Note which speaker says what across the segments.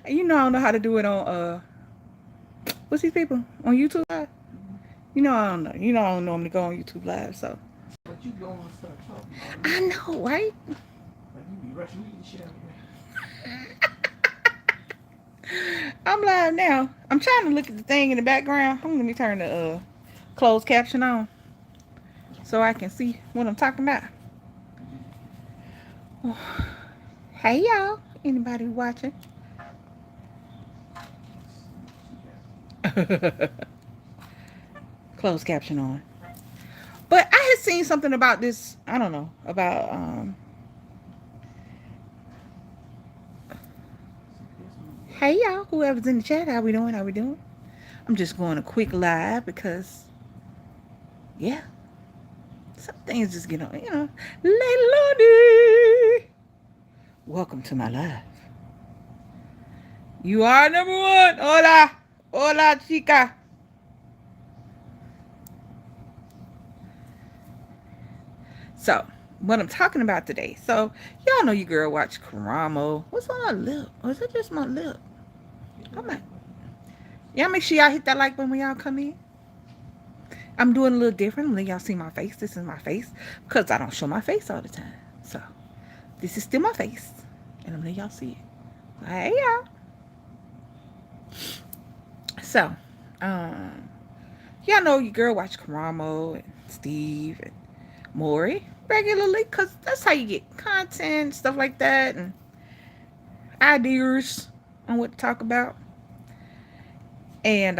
Speaker 1: You know I don't know how to do it on what's these people on YouTube Live. You know I don't know. You know I don't normally go on YouTube Live, so
Speaker 2: But you go and start talking all the
Speaker 1: I
Speaker 2: time.
Speaker 1: know, right?
Speaker 2: Like you be rushing me to shit out of
Speaker 1: I'm live now. I'm trying to look at the thing in the background. Let me turn the closed caption on so I can see what I'm talking about. Hey y'all, anybody watching?
Speaker 2: Let's see what you got.
Speaker 1: Closed caption on. But I had seen something about this. I don't know about
Speaker 2: See this one you got.
Speaker 1: hey y'all, whoever's in the chat, how we doing? How we doing? I'm just going a quick live because yeah, some things just get on. Lady Lodi, welcome to my live. You are number one. Hola, hola, chica. So, what I'm talking about today. So, y'all know your girl watch Karamo. What's on my lip? Or is that just my lip?
Speaker 2: Hit
Speaker 1: I'm
Speaker 2: that
Speaker 1: like,
Speaker 2: like button.
Speaker 1: y'all make sure y'all hit that like button when y'all come in. I'm doing a little different. Let y'all see my face. This is my face because I don't show my face all the time. So, this is still my face. And I'm letting y'all see it. Hey, y'all. So, um, y'all know your girl watch Karamo and Steve and Maury regularly because that's how you get content, stuff like that, and ideas on what to talk about. And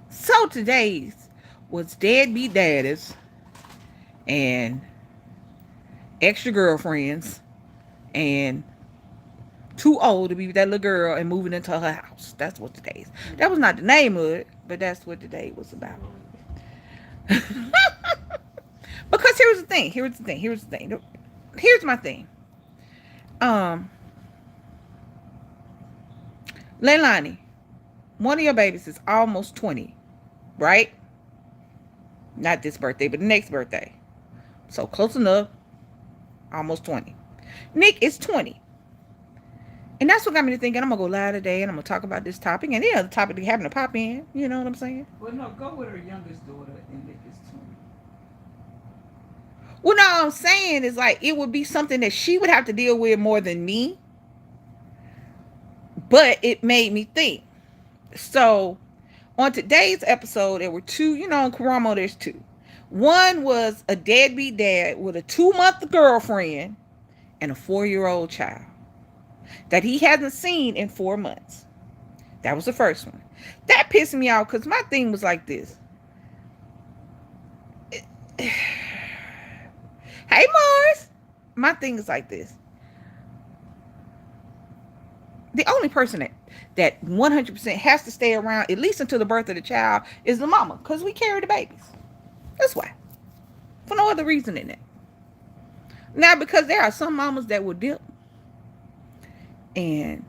Speaker 1: so today's was deadbeat daddies and extra girlfriends and too old to be with that little girl and moving into her house. That's what today's. That was not the name of it, but that's what today was about. Because here's the thing. Here's the thing. Here's the thing. Here's my thing. Um, Leilani, one of your babies is almost 20, right? Not this birthday, but the next birthday. So close enough. Almost 20. Nick is 20. And that's what got me to thinking I'm going to go live today and I'm going to talk about this topic. And the other topic they happen to pop in. You know what I'm saying?
Speaker 2: Well, no, go with her youngest daughter, and Nick is 20.
Speaker 1: Well, no, I'm saying is like it would be something that she would have to deal with more than me. But it made me think. So on today's episode, there were two, in Karamo, there's two. One was a deadbeat dad with a 2-month girlfriend and a 4-year-old child that he hasn't seen in 4 months. That was the first one. That pissed me off because my thing was like this. Hey, Mars. My thing is like this. The only person that 100% has to stay around, at least until the birth of the child, is the mama because we carry the babies. That's why. For no other reason than that. Now, because there are some mamas that will dip, and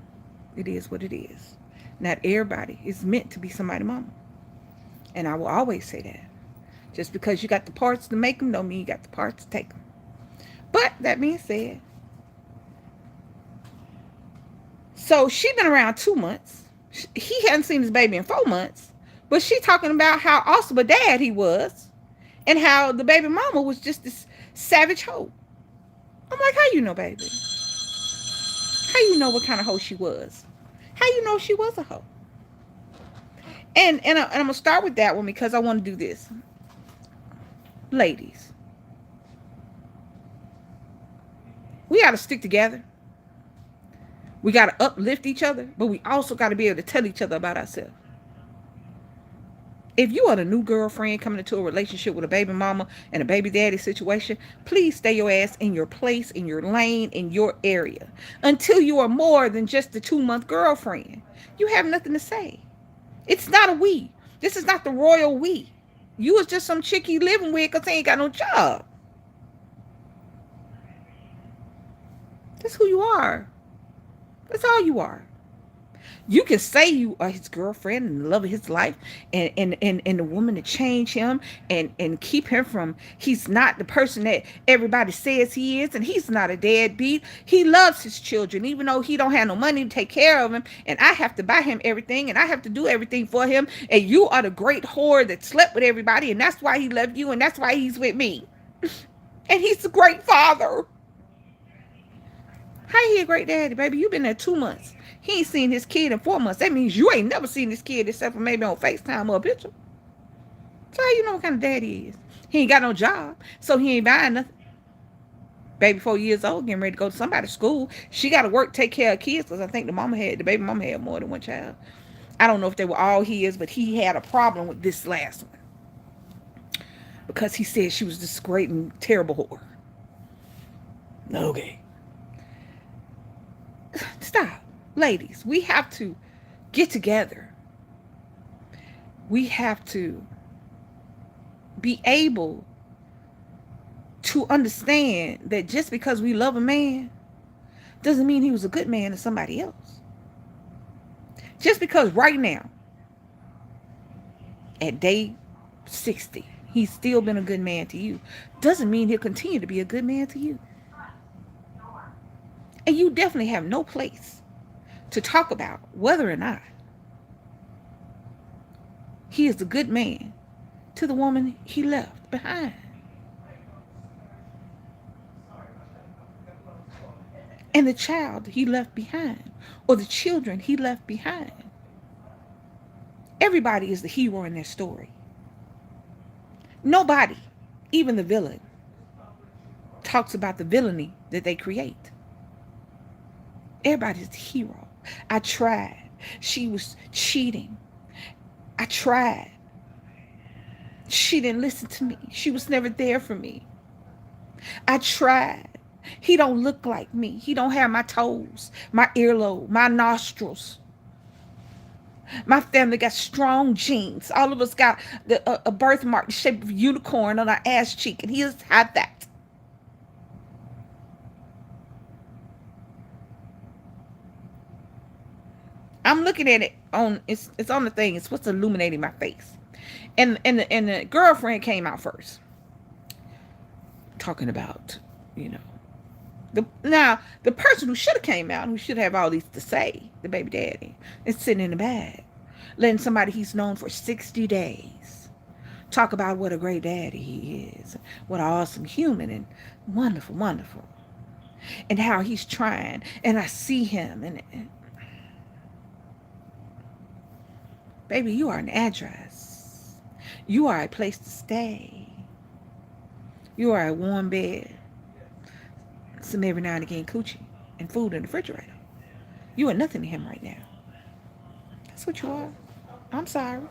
Speaker 1: it is what it is. Not everybody is meant to be somebody's mama. And I will always say that. Just because you got the parts to make them don't mean you got the parts to take them. But that being said, so she been around 2 months. He hadn't seen his baby in 4 months. But she talking about how awesome a dad he was and how the baby mama was just this savage hoe. I'm like, how you know, baby? How you know what kind of hoe she was? How you know she was a hoe? And I'm gonna start with that one because I want to do this, ladies. We got to stick together. We got to uplift each other, but we also got to be able to tell each other about ourselves. If you are the new girlfriend coming into a relationship with a baby mama and a baby daddy situation, please stay your ass in your place, in your lane, in your area until you are more than just the 2-month girlfriend. You have nothing to say. It's not a we. This is not the royal we. You was just some chick he living with because he ain't got no job. That's who you are. That's all you are. You can say you are his girlfriend and the love of his life, and the woman to change him and keep him from, he's not the person that everybody says he is, and he's not a deadbeat. He loves his children, even though he don't have no money to take care of him, and I have to buy him everything, and I have to do everything for him, and you are the great whore that slept with everybody, and that's why he left you, and that's why he's with me. And he's a great father. How he a great daddy, baby? You been there 2 months. He ain't seen his kid in 4 months. That means you ain't never seen this kid except for maybe on FaceTime or a picture. So how you know what kind of daddy he is? He ain't got no job, so he ain't buying nothing. Baby 4 years old, getting ready to go to somebody's school. She got to work, take care of kids, because I think the baby mama had more than one child. I don't know if they were all his, but he had a problem with this last one because he said she was this great and terrible whore. Okay. Stop. Ladies, we have to get together. We have to be able to understand that just because we love a man doesn't mean he was a good man to somebody else. Just because right now, at day 60, he's still been a good man to you, doesn't mean he'll continue to be a good man to you. And you definitely have no place to talk about whether or not he is a good man to the woman he left behind. And the child he left behind, or the children he left behind. Everybody is the hero in their story. Nobody, even the villain, talks about the villainy that they create. Everybody's the hero. I tried. She was cheating. I tried. She didn't listen to me. She was never there for me. I tried. He don't look like me. He don't have my toes, my earlobe, my nostrils. My family got strong genes. All of us got a birthmark the shape of a unicorn on our ass cheek, and he just had that. I'm looking at it on it's on the thing. It's what's illuminating my face. And the girlfriend came out first, talking about, you know, the person who should have came out, who should have all these to say, the baby daddy, is sitting in the bag, letting somebody he's known for 60 days talk about what a great daddy he is, what an awesome human and wonderful, wonderful, and how he's trying. And I see him, and baby, you are an address. You are a place to stay. You are a warm bed, some every now and again coochie, and food in the refrigerator. You are nothing to him right now. That's what you are. I'm sorry.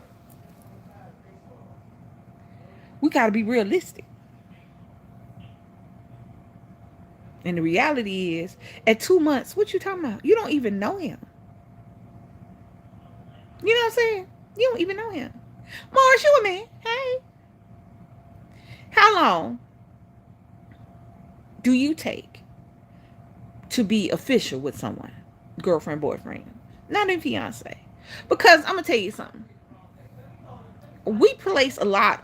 Speaker 1: We got to be realistic. And the reality is, at 2 months, what you talking about? You don't even know him. You know what I'm saying? You don't even know him. Mars, you a man. Hey. How long do you take to be official with someone? Girlfriend, boyfriend. Not a fiance. Because I'm going to tell you something. We place a lot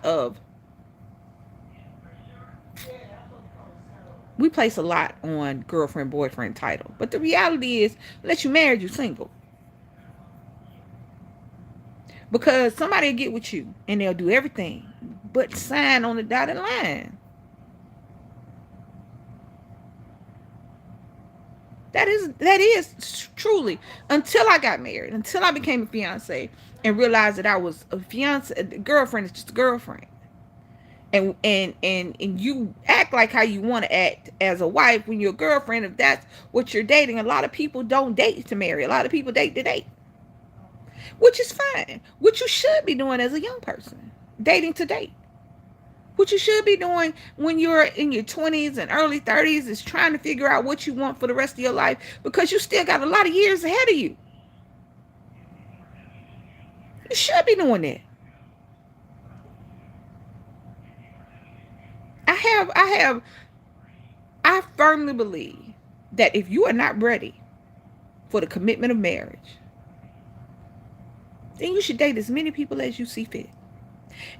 Speaker 1: on girlfriend, boyfriend title. But the reality is, unless you married, you single. Because somebody will get with you and they'll do everything but sign on the dotted line. That is truly, until I got married, until I became a fiance and realized that I was a fiance, a girlfriend is just a girlfriend. And you act like how you want to act as a wife when you're a girlfriend, if that's what you're dating. A lot of people don't date to marry. A lot of people date to date, which is fine. What you should be doing as a young person, dating to date. What you should be doing when you're in your 20s and early 30s is trying to figure out what you want for the rest of your life, because you still got a lot of years ahead of you. You should be doing that. I firmly believe that if you are not ready for the commitment of marriage, then you should date as many people as you see fit,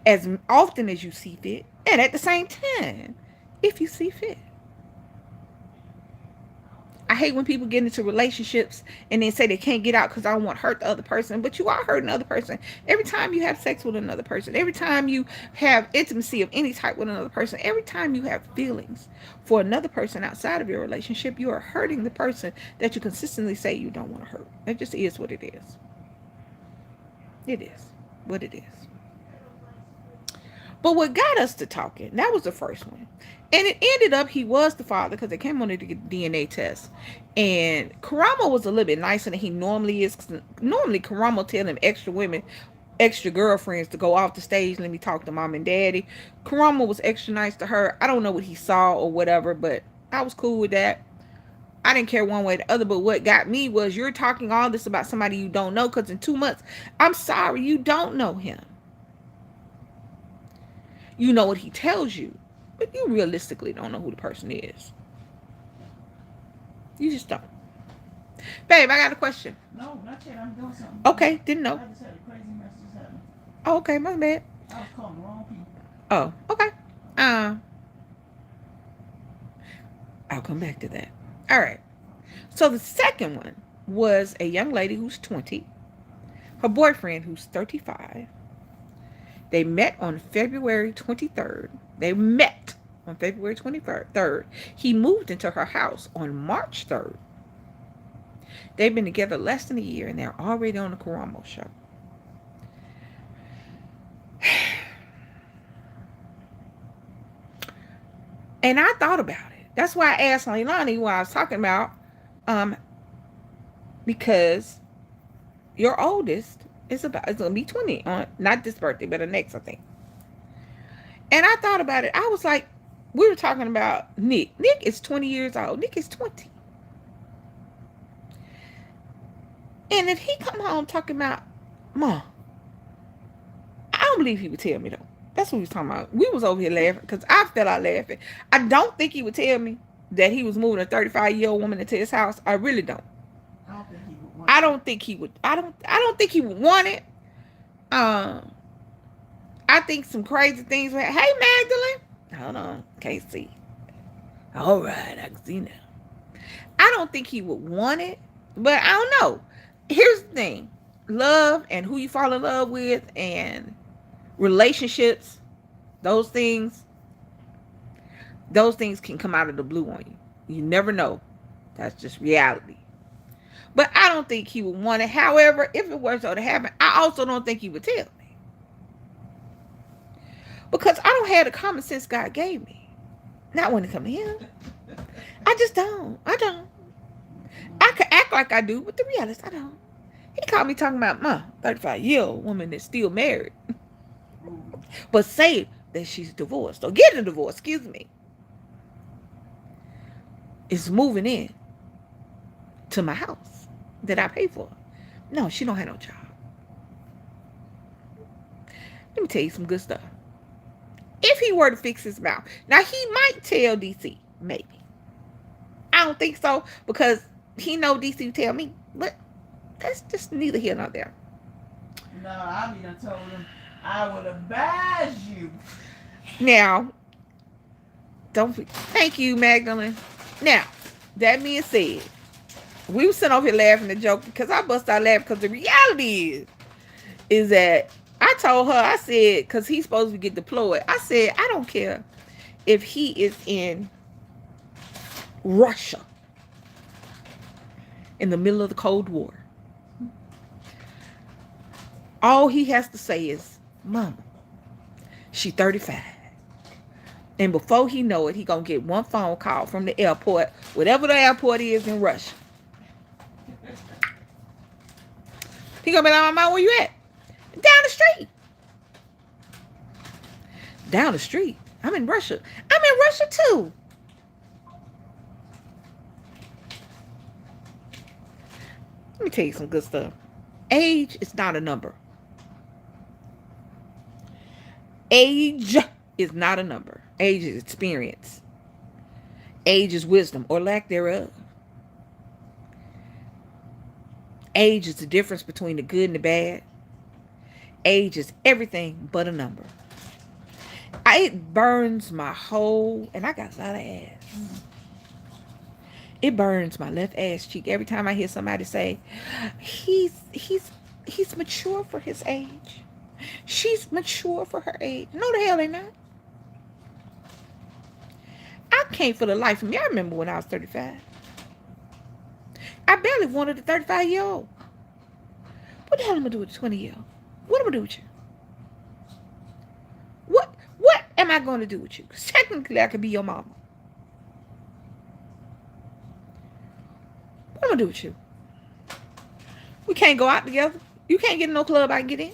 Speaker 1: as often as you see fit, and at the same time, if you see fit. I hate when people get into relationships and then say they can't get out because I don't want to hurt the other person. But you are hurting the other person. Every time you have sex with another person, every time you have intimacy of any type with another person, every time you have feelings for another person outside of your relationship, you are hurting the person that you consistently say you don't want to hurt. It just is what it is. It is what it is. But what got us to talking, that was the first one. And it ended up he was the father because they came on to get DNA test. And Karamo was a little bit nicer than he normally is. Normally, Karamo tell him extra women, extra girlfriends to go off the stage. Let me talk to mom and daddy. Karamo was extra nice to her. I don't know what he saw or whatever, but I was cool with that. I didn't care one way or the other, but what got me was you're talking all this about somebody you don't know because in 2 months, I'm sorry, you don't know him. You know what he tells you, but you realistically don't know who the person is. You just don't. Babe, I got a question.
Speaker 2: No, not yet. I'm doing something.
Speaker 1: Okay, didn't know.
Speaker 2: I just had a crazy mess just happen.
Speaker 1: Oh, okay, my bad.
Speaker 2: I was calling the wrong people.
Speaker 1: Oh, okay. Uh, I'll come back to that. All right. So the second one was a young lady who's 20, her boyfriend who's 35. They met on February 23rd. They met on February 23rd. He moved into her house on March 3rd. They've been together less than a year and they're already on the Karamo show. And I thought about it. That's why I asked Leilani what I was talking about. Because your oldest it's gonna be 20 on not this birthday, but the next, I think. And I thought about it. I was like, we were talking about Nick. Nick is 20 years old. Nick is 20. And if he come home talking about, Mom, I don't believe he would tell me though. That's what we was talking about. We was over here laughing because I fell out laughing. I don't think he would tell me that he was moving a 35-year-old woman into his house. I really don't.
Speaker 2: I don't think he would want
Speaker 1: I don't think he would. I don't think he would want it. I think some crazy things would happen. Hey, Magdalene. Hold on. Can't see. All right. I can see now. I don't think he would want it. But I don't know. Here's the thing. Love and who you fall in love with and relationships, those things can come out of the blue on you. You never know. That's just reality. But I don't think he would want it. However, if it were so to happen, I also don't think he would tell me. Because I don't have the common sense God gave me. Not when it comes to him. I just don't. I don't. I could act like I do, but the reality, I don't. He caught me talking about my 35-year-old woman that's still married. But say that she's divorced or getting a divorce, excuse me. Is moving in to my house that I pay for. No, she don't have no job. Let me tell you some good stuff. If he were to fix his mouth, now he might tell DC, maybe. I don't think so because he know DC would tell me, but that's just neither here nor there.
Speaker 2: No, I mean, I told him I would advise you.
Speaker 1: Now, thank you, Magdalene. Now, that being said, we were sitting over here laughing and joking because I bust out laughing because the reality is that I told her, I said, because he's supposed to get deployed, I said, I don't care if he is in Russia in the middle of the Cold War. All he has to say is, Mama, she 35. And before he know it, he going to get one phone call from the airport, whatever the airport is in Russia. He going to be like, Mama, where you at? Down the street. Down the street? I'm in Russia. I'm in Russia too. Let me tell you some good stuff. Age is not a number. Age is not a number. Age is experience. Age is wisdom or lack thereof. Age is the difference between the good and the bad. Age is everything but a number. It burns my whole, and I got a lot of ass. It burns my left ass cheek every time I hear somebody say, he's mature for his age. She's mature for her age. No, the hell they not. I can't for the life of me. I remember when I was 35. I barely wanted a 35-year-old. What the hell am I gonna do with a 20-year-old? What am I gonna do with you? What am I gonna do with you? Because technically I could be your mama. What am I gonna do with you? We can't go out together. You can't get in no club I can get in.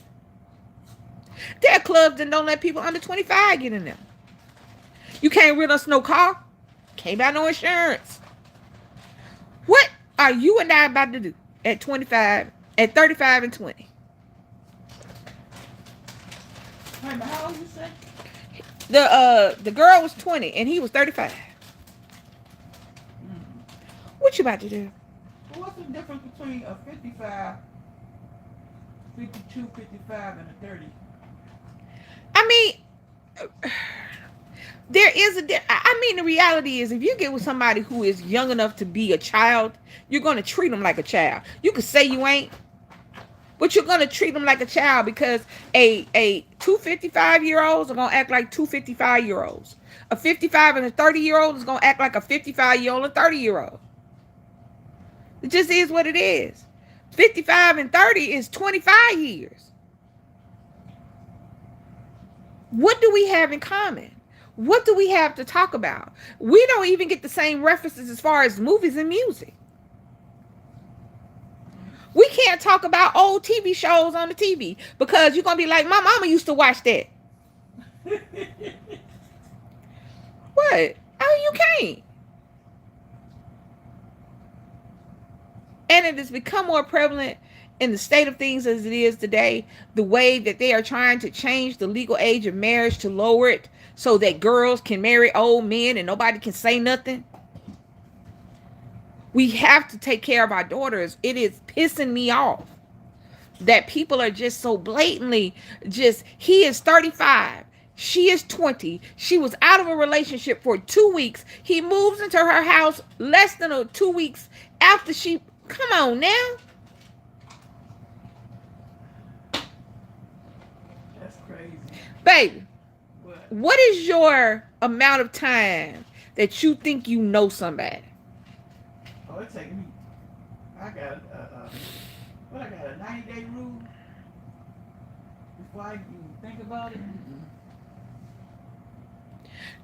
Speaker 1: There are clubs that don't let people under 25 get in them. You can't rent us no car. Can't buy no insurance. What are you and I about to do at 25, at 35 and 20?
Speaker 2: Wait, but how old you say?
Speaker 1: The girl was 20 and he was 35. What you about to do?
Speaker 2: Well, what's the difference between a 55, 52, 55, and a 30?
Speaker 1: I mean, there is I mean, the reality is if you get with somebody who is young enough to be a child, you're going to treat them like a child. You could say you ain't, but you're going to treat them like a child because two 55-year-olds are going to act like two 55-year-olds. A 55 and a 30-year-old is going to act like a 55-year-old and 30-year-old. It just is what it is. 55 and 30 is 25 years. What do we have in common? What do we have to talk about? We don't even get the same references as far as movies and music. We can't talk about old TV shows on the TV because you're going to be like, my mama used to watch that. What? Oh, you can't. And it has become more prevalent in the state of things as it is today, the way that they are trying to change the legal age of marriage to lower it so that girls can marry old men and nobody can say nothing. We have to take care of our daughters. It is pissing me off that people are just so blatantly he is 35. She is 20. She was out of a relationship for 2 weeks. He moves into her house less than 2 weeks after she... Come on now.
Speaker 2: That's crazy.
Speaker 1: Baby, what is your amount of time that you think you know somebody?
Speaker 2: Oh, it's taking me... I got a 90-day rule before I even think about it.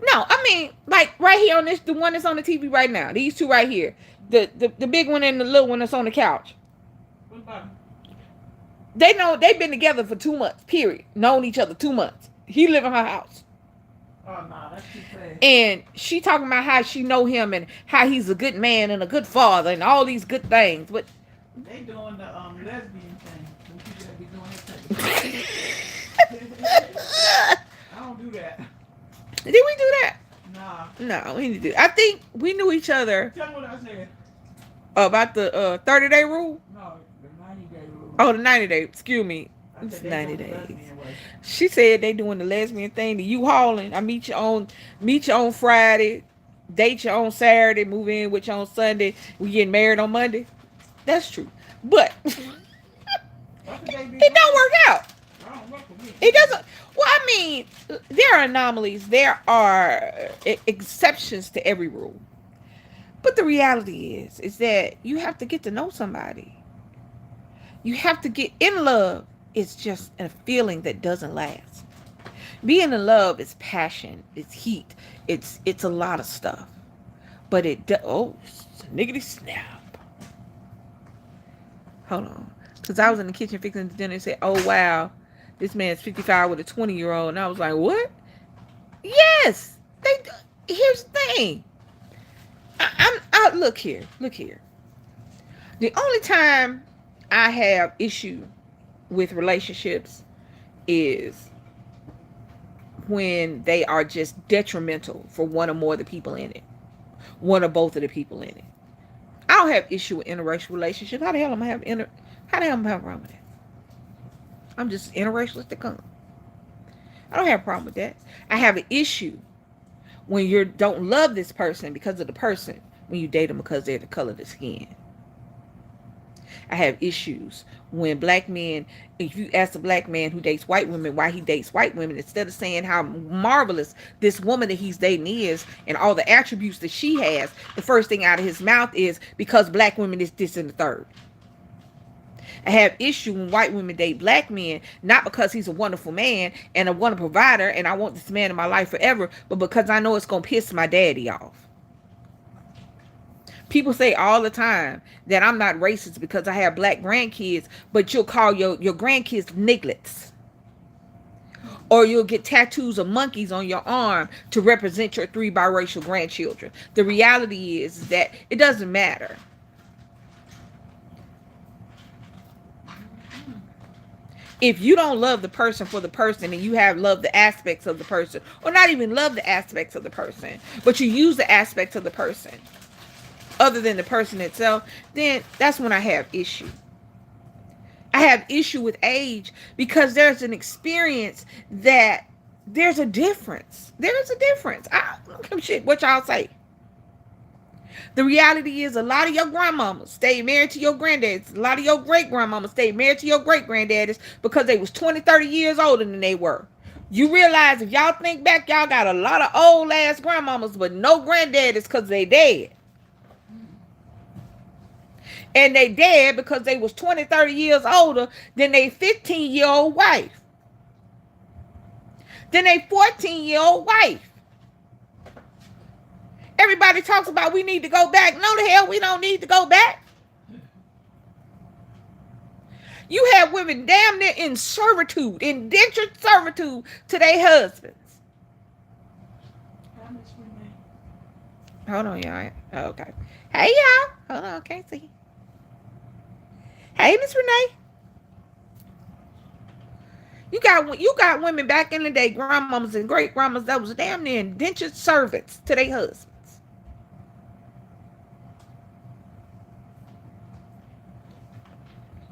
Speaker 1: No, I mean, like right here on this, the one that's on the TV right now. These two right here. The big one and the little one that's on the couch.
Speaker 2: What about him?
Speaker 1: They've been together for 2 months, period. Known each other 2 months. He live in her house.
Speaker 2: Oh, no, that's too fast.
Speaker 1: And she talking about how she know him and how he's a good man and a good father and all these good things. But
Speaker 2: they doing the lesbian thing. Some people that be doing that. I don't do that.
Speaker 1: did we do that?
Speaker 2: Nah.
Speaker 1: No, we didn't do that. I think we knew each other.
Speaker 2: Tell me what I said.
Speaker 1: About the 30-day rule.
Speaker 2: No, the 90-day rule.
Speaker 1: Oh, the 90-day. Excuse me. It's 90 days. She said they doing the lesbian thing. The U-hauling. I meet you on Friday, date you on Saturday, move in with you on Sunday. We getting married on Monday. That's true, but it don't work out. It doesn't. Well, I mean, there are anomalies. There are exceptions to every rule. But the reality is that you have to get to know somebody. You have to get in love. It's just a feeling that doesn't last. Being in love is passion. It's heat. It's a lot of stuff. But niggity snap. Hold on. Because I was in the kitchen fixing dinner and said, oh, wow. This man's 55 with a 20-year-old. And I was like, what? Yes. Here's the thing. Look here. The only time I have issue with relationships is when they are just detrimental for one or more of the people in it. One or both of the people in it. I don't have issue with interracial relationships. How the hell am I have a problem with it? I'm just interracial as they come. I don't have a problem with that. I have an issue when you don't love this person because of the person, when you date them because they're the color of the skin. I have issues when black men, if you ask a black man who dates white women why he dates white women, instead of saying how marvelous this woman that he's dating is and all the attributes that she has, the first thing out of his mouth is because black women is this and the third. I have issue when white women date black men, not because he's a wonderful man and a wonderful provider and I want this man in my life forever, but because I know it's going to piss my daddy off. People say all the time that I'm not racist because I have black grandkids, but you'll call your grandkids nigglets. Or you'll get tattoos of monkeys on your arm to represent your 3 biracial grandchildren. The reality is that it doesn't matter. If you don't love the person for the person and you have loved the aspects of the person, or not even love the aspects of the person, but you use the aspects of the person other than the person itself, then that's when I have issue. I have issue with age because there's an experience that there's a difference. There is a difference. I don't give a shit what y'all say. The reality is a lot of your grandmamas stayed married to your granddaddies. A lot of your great grandmamas stayed married to your great granddaddies because they was 20, 30 years older than they were. You realize if y'all think back, y'all got a lot of old ass grandmamas, but no granddaddies because they dead. And they dead because they was 20, 30 years older than they 15-year-old wife. Than they 14-year-old wife. Everybody talks about we need to go back. No, the hell we don't need to go back. You have women damn near in servitude, indentured servitude to their husbands. Hold on, y'all. Oh, okay. Hey, y'all. Hold on, can't see. Hey, Miss Renee. You got women back in the day, grandmamas and great grandmas that was damn near indentured servants to their husbands.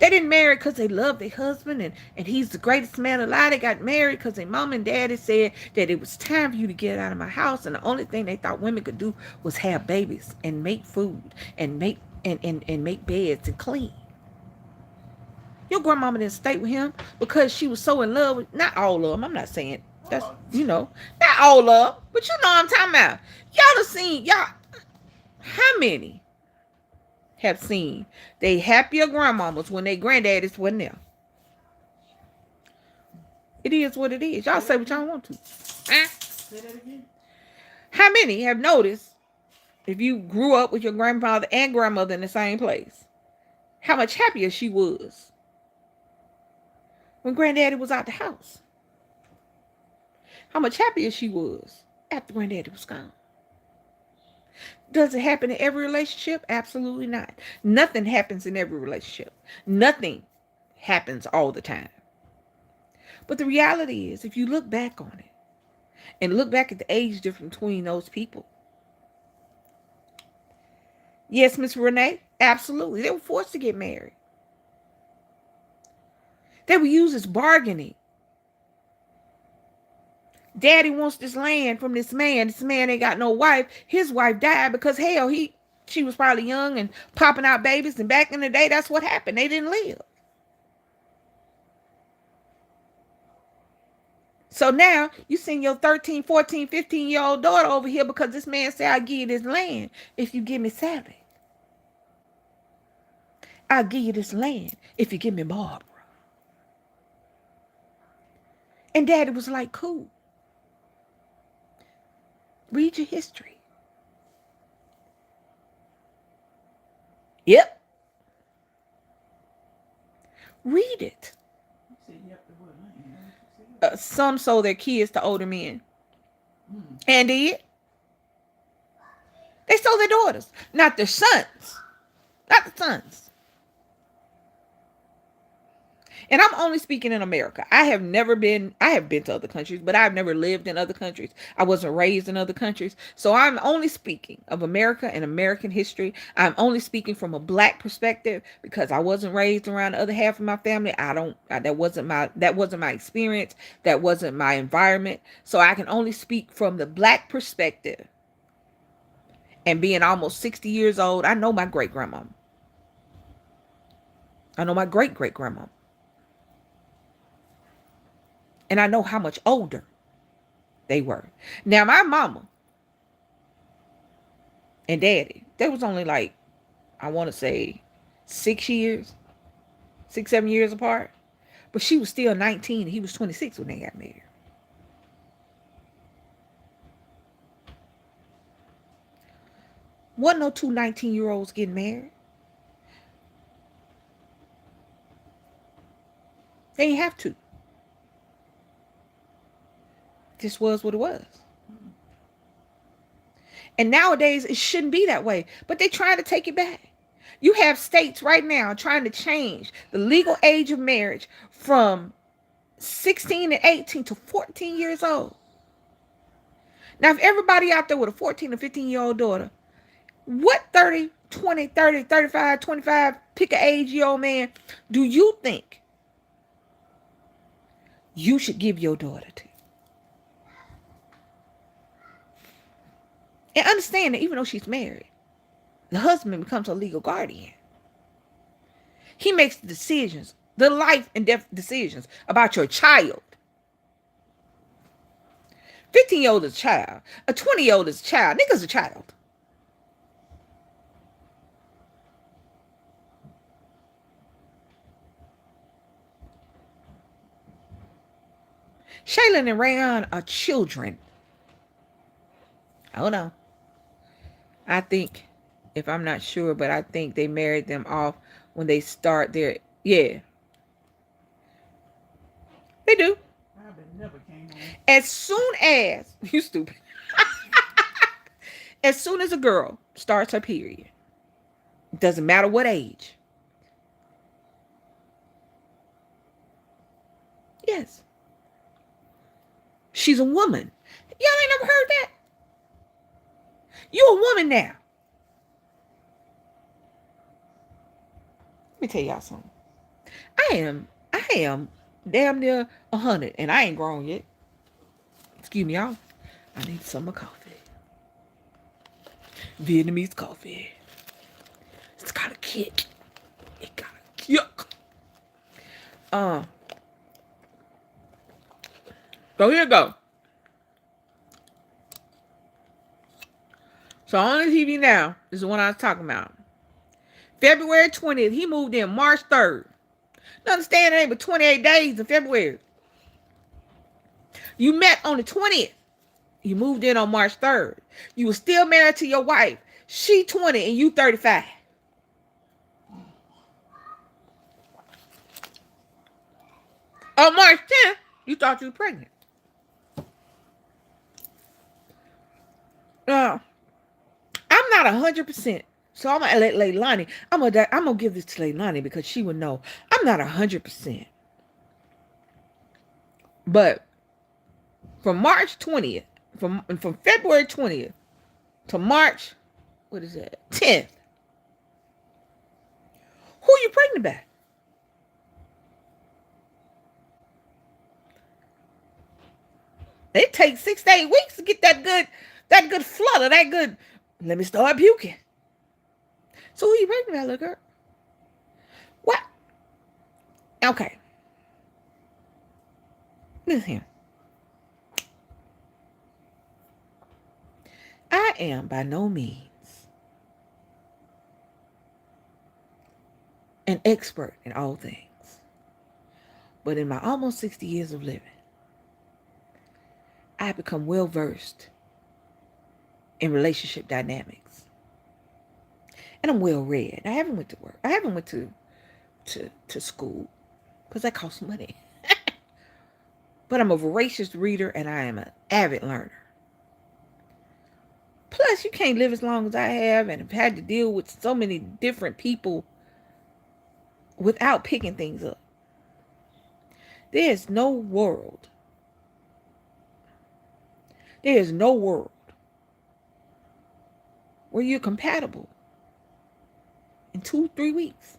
Speaker 1: They didn't marry because they loved their husband and he's the greatest man alive. They got married because their mom and daddy said that it was time for you to get out of my house. And the only thing they thought women could do was have babies and make food and make beds and clean. Your grandmama didn't stay with him because she was so in love with, not all of them. I'm not saying that's, not all of them, but you know what I'm talking about. Y'all have seen, how many have seen they happier grandmamas when they granddaddies wasn't there? It is what it is. Y'all say what y'all want to.
Speaker 2: Say that again.
Speaker 1: How many have noticed if you grew up with your grandfather and grandmother in the same place, how much happier she was when granddaddy was out the house? How much happier she was after granddaddy was gone? Does it happen in every relationship? Absolutely not. Nothing happens in every relationship. Nothing happens all the time. But the reality is, if you look back on it and look back at the age difference between those people, yes, Miss Renee, absolutely. They were forced to get married. They were used as bargaining. Daddy wants this land from this man. This man ain't got no wife. His wife died because hell, she was probably young and popping out babies. And back in the day, that's what happened. They didn't live. So now you send your 13, 14, 15-year-old daughter over here because this man said, I'll give you this land if you give me Sally. I'll give you this land if you give me Barbara. And daddy was like, cool. Read your history. Yep. Read it. Some sold their kids to older men. And did. They sold their daughters. Not their sons. Not the sons. And I'm only speaking in America. I have been to other countries, but I've never lived in other countries. I wasn't raised in other countries. So I'm only speaking of America and American history. I'm only speaking from a black perspective because I wasn't raised around the other half of my family. That wasn't my experience. That wasn't my environment. So I can only speak from the black perspective. And being almost 60 years old, I know my great grandma. I know my great great grandma. And I know how much older they were. Now, my mama and daddy, they was only like, I want to say 6 years, 7 years apart. But she was still 19 and he was 26 when they got married. Wasn't no two 19-year-olds getting married. They didn't have to. This was what it was. And nowadays, it shouldn't be that way. But they trying to take it back. You have states right now trying to change the legal age of marriage from 16 and 18 to 14 years old. Now, if everybody out there with a 14 or 15-year-old daughter, what 30, 20, 30, 35, 25, pick an age-year-old man, do you think you should give your daughter to? And understand that even though she's married, the husband becomes a legal guardian. He makes the decisions, the life and death decisions about your child. 15-year-old is a child. A 20-year-old is a child. Nigga's a child. Shaylin and Rayon are children. Oh no. I think, if I'm not sure, but I think they married them off when they start their, yeah. They do.
Speaker 2: Never came on.
Speaker 1: As soon as, you stupid. As soon as a girl starts her period, it doesn't matter what age. Yes. She's a woman. Y'all ain't never heard that? You a woman now. Let me tell y'all something. I am damn near 100 and I ain't grown yet. Excuse me, y'all. I need some coffee. Vietnamese coffee. It's got a kick. It got a kick. So here you go. So on the TV now is the one I was talking about. February 20th, he moved in March 3rd. You understand, it ain't but 28 days in February. You met on the 20th. You moved in on March 3rd. You were still married to your wife. She 20 and you 35. On March 10th, you thought you were pregnant. I'm not 100%. So I'm gonna let Leilani. I'm gonna give this to Leilani because she would know. I'm not 100%. But from March 20th, from February 20th to March, what is that? 10th. Who are you pregnant by? It takes 6 to 8 weeks to get that good flutter, that good. Let me start puking. So who are you pregnant by, little girl? What? Okay. Listen here. I am by no means an expert in all things. But in my almost 60 years of living, I have become well versed in relationship dynamics. And I'm well read. I haven't went to work. I haven't went to school because that costs money. But I'm a voracious reader and I am an avid learner. Plus, you can't live as long as I have and have had to deal with so many different people without picking things up. There is no world. There is no world where you're compatible in 2, 3 weeks.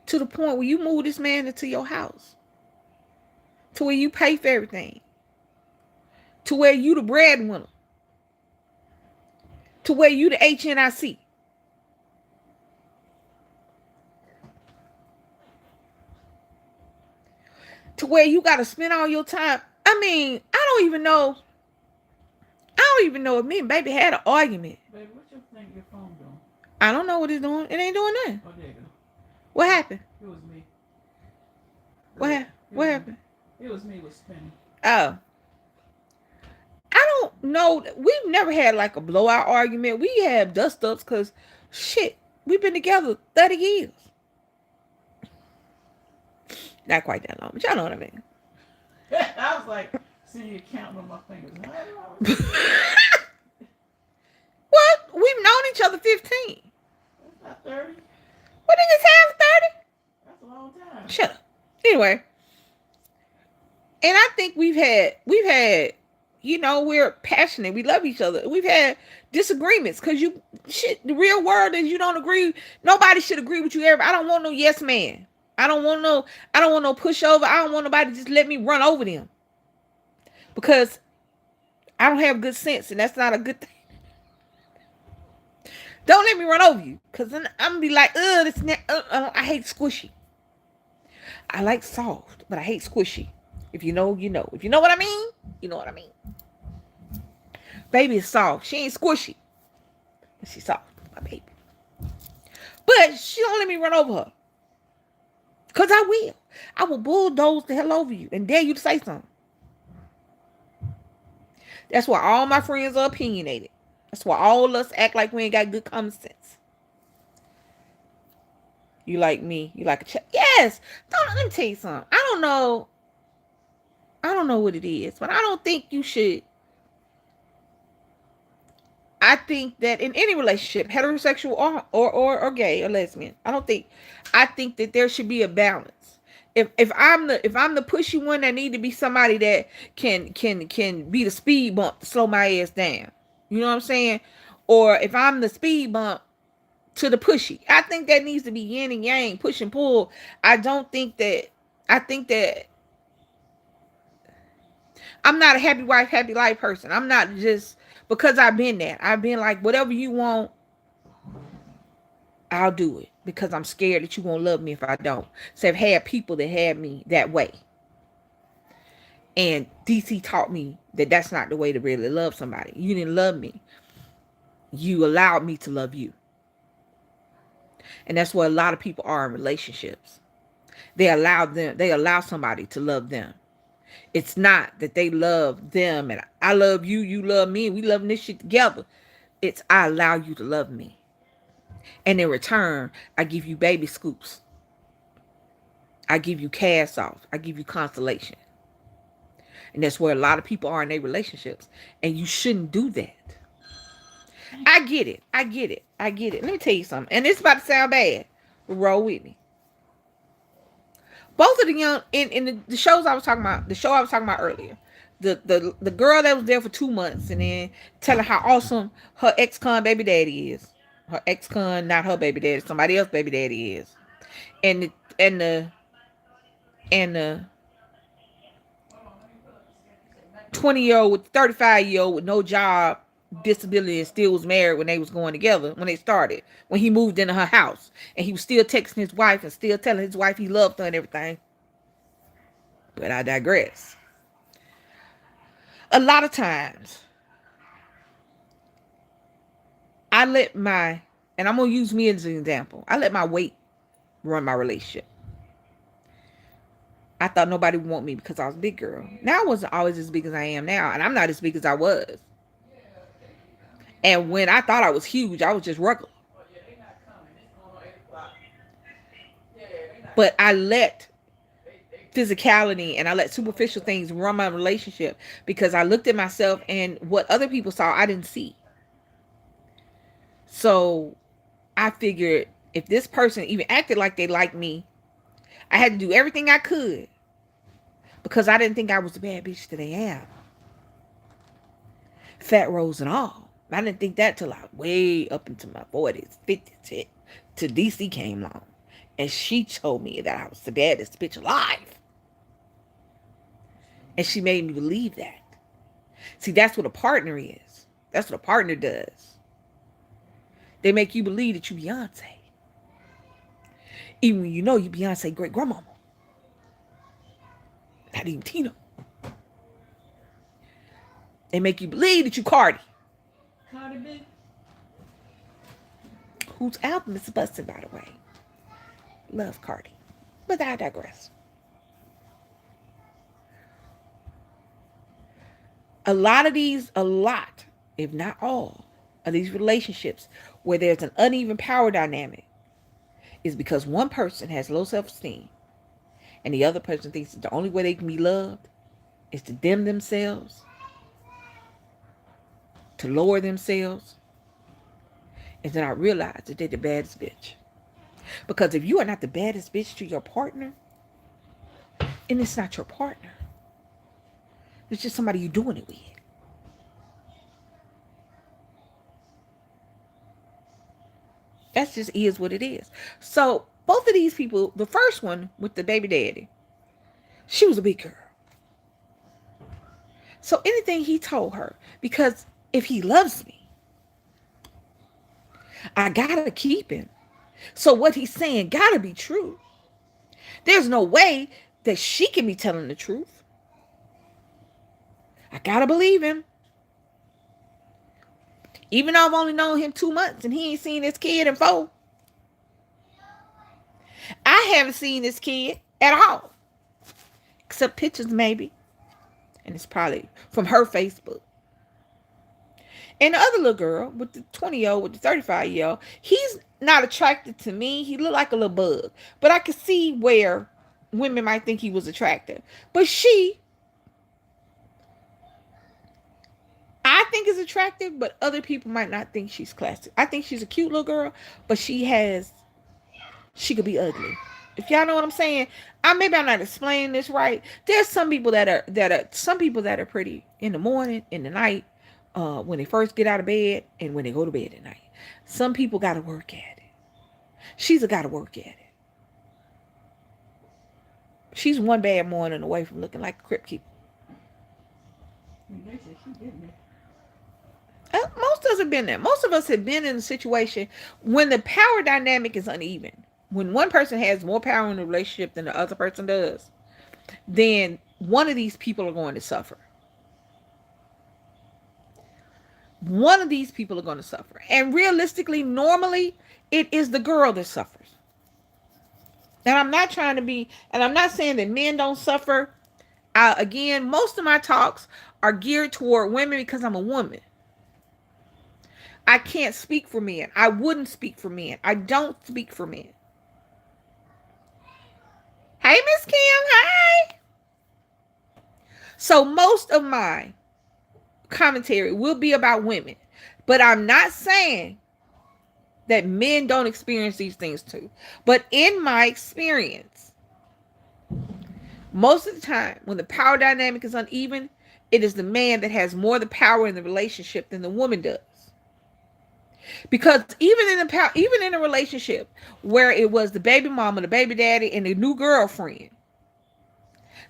Speaker 1: To the point where you move this man into your house. To where you pay for everything. To where you the breadwinner. To where you the HNIC. To where you got to spend all your time. I mean, I don't even know. I don't even know if me and baby had an argument.
Speaker 2: Baby, what you think your phone doing?
Speaker 1: I don't know what it's doing. It ain't doing nothing.
Speaker 2: Oh, there you go.
Speaker 1: What happened?
Speaker 2: It was me.
Speaker 1: What happened?
Speaker 2: It was me. It was spinning.
Speaker 1: Oh. I don't know. We've never had like a blowout argument. We have dust ups because shit, we've been together 30 years. Not quite that long, but y'all know what I mean.
Speaker 2: I was like, seeing you counting on my fingers.
Speaker 1: What? We've known each other 15.
Speaker 2: That's not 30.
Speaker 1: What niggas have 30?
Speaker 2: That's a long time.
Speaker 1: Shut up. Anyway. And I think we've had, we're passionate. We love each other. We've had disagreements because the real world is you don't agree. Nobody should agree with you ever. I don't want no yes man. I don't want no pushover. I don't want nobody to just let me run over them. Because I don't have good sense and that's not a good thing. Don't let me run over you. Because then I'm going to be like, I hate squishy. I like soft, but I hate squishy. If you know, you know. If you know what I mean, you know what I mean. Baby is soft. She ain't squishy. She's soft, my baby. But she don't let me run over her. Because I will. I will bulldoze the hell over you and dare you to say something. That's why all my friends are opinionated. That's why all of us act like we ain't got good common sense. You like me. You like a child. Yes. Let me tell you something. I don't know what it is, but I don't think you should. I think that in any relationship, heterosexual or gay or lesbian, I think that there should be a balance. If I'm the pushy one, that need to be somebody that can be the speed bump to slow my ass down. You know what I'm saying? Or if I'm the speed bump to the pushy, I think that needs to be yin and yang, push and pull. I think that I'm not a happy wife, happy life person. I'm not just because I've been that. I've been like, whatever you want, I'll do it because I'm scared that you won't love me if I don't. So I've had people that had me that way. And DC taught me that that's not the way to really love somebody. You didn't love me. You allowed me to love you. And that's what a lot of people are in relationships. They allow somebody to love them. It's not that they love them and I love you, you love me, and we love this shit together. It's I allow you to love me. And in return, I give you baby scoops. I give you cast off. I give you consolation. And that's where a lot of people are in their relationships. And you shouldn't do that. I get it. Let me tell you something. And it's about to sound bad. But roll with me. Both of the young in the shows I was talking about, the show I was talking about earlier, the girl that was there for 2 months and then telling how awesome her ex-con baby daddy is. Her ex-con, not her baby daddy, somebody else baby daddy is. And the 20-year-old with 35-year-old with no job, disability, and still was married when they was going together, when they started, when he moved into her house. And he was still texting his wife and still telling his wife he loved her and everything. But I digress. A lot of times, and I'm going to use me as an example, I let my weight run my relationship. I thought nobody would want me because I was a big girl. Now I wasn't always as big as I am now, and I'm not as big as I was. And when I thought I was huge, I was just regular. But I let physicality and I let superficial things run my relationship because I looked at myself and what other people saw, I didn't see. So I figured if this person even acted like they liked me, I had to do everything I could because I didn't think I was the bad bitch that I am. Fat rolls and all. I didn't think that till I way up into my 40s, 50s, till DC came along. And she told me that I was the baddest bitch alive. And she made me believe that. See, that's what a partner is. That's what a partner does. They make you believe that you Beyonce. Even when you know you Beyonce great grandmama. Not even Tina. They make you believe that you Cardi.
Speaker 2: Cardi B.
Speaker 1: Whose album is busted, by the way. Love Cardi. But I digress. A lot, if not all, of these relationships where there's an uneven power dynamic is because one person has low self-esteem and the other person thinks that the only way they can be loved is to dim themselves, to lower themselves, and then I realize that they're the baddest bitch. Because if you are not the baddest bitch to your partner, and it's not your partner, it's just somebody you're doing it with. That just is what it is. So both of these people, the first one with the baby daddy, she was a big girl. So anything he told her, because if he loves me, I gotta keep him. So what he's saying gotta be true. There's no way that she can be telling the truth. I gotta believe him. Even though I've only known him 2 months and he ain't seen this kid in 4. I haven't seen this kid at all. Except pictures maybe. And it's probably from her Facebook. And the other little girl with the 20-year-old, with the 35-year-old, he's not attracted to me. He looked like a little bug. But I could see where women might think he was attractive. But I think is attractive, but other people might not think she's classy. I think she's a cute little girl, but she could be ugly. If y'all know what I'm saying, maybe I'm not explaining this right. There's some people that are pretty in the morning, in the night, when they first get out of bed, and when they go to bed at night. Some people got to work at it. She's got to work at it. She's one bad morning away from looking like a crypt keeper.
Speaker 2: They said she been there.
Speaker 1: Most of us have been there. Most of us have been in a situation when the power dynamic is uneven. When one person has more power in the relationship than the other person does, then one of these people are going to suffer. One of these people are going to suffer. And realistically, normally, it is the girl that suffers. And I'm not saying that men don't suffer. Again, most of my talks are geared toward women because I'm a woman. I can't speak for men. I wouldn't speak for men. I don't speak for men. Hey, Miss Kim. Hi. So most of my commentary will be about women. But I'm not saying that men don't experience these things too. But in my experience, most of the time when the power dynamic is uneven, it is the man that has more of the power in the relationship than the woman does. Because even in a relationship where it was the baby mama, the baby daddy, and the new girlfriend,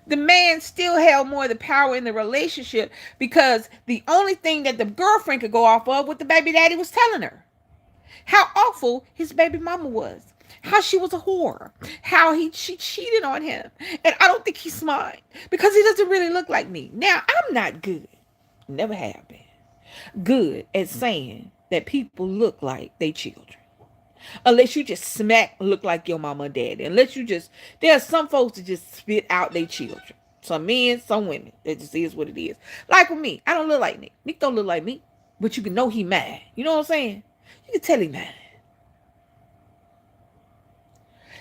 Speaker 1: the man still held more of the power in the relationship because the only thing that the girlfriend could go off of what the baby daddy was telling her. How awful his baby mama was. How she was a whore. How she cheated on him. And I don't think he's mine because he doesn't really look like me. Now, I'm not good. Never have been. Good at saying that people look like they children. Unless you just look like your mama and daddy. There are some folks that just spit out their children. Some men, some women. That just is what it is. Like with me, I don't look like Nick. Nick don't look like me. But you can know he mad. You know what I'm saying? You can tell he mad.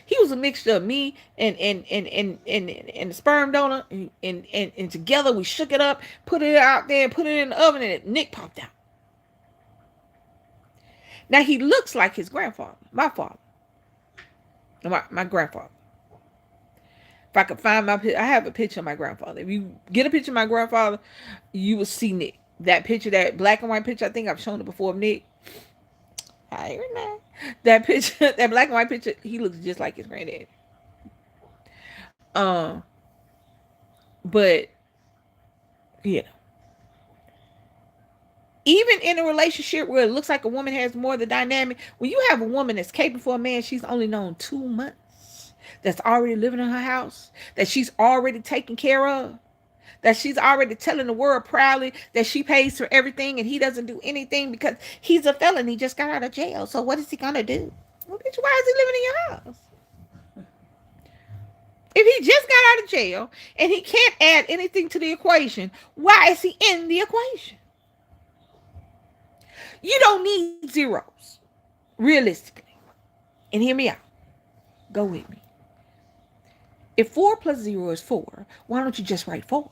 Speaker 1: He was a mixture of me and the sperm donor. And together we shook it up, put it out there, put it in the oven, and Nick popped out. Now he looks like his grandfather, my father, my grandfather. If I could find I have a picture of my grandfather. If you get a picture of my grandfather, you will see Nick. That picture, that black and white picture, I think I've shown it before of Nick. Hi, Renee. That picture, that black and white picture, he looks just like his granddad. Um, but yeah, even in a relationship where it looks like a woman has more of the dynamic, when you have a woman that's capable for a man she's only known 2 months, that's already living in her house, that she's already taken care of, that she's already telling the world proudly that she pays for everything and he doesn't do anything because he's a felon. He just got out of jail. So what is he gonna do? Well, bitch, why is he living in your house? If he just got out of jail and he can't add anything to the equation, why is he in the equation? You don't need zeros, realistically. And hear me out. Go with me. If 4 plus 0 is 4, why don't you just write 4?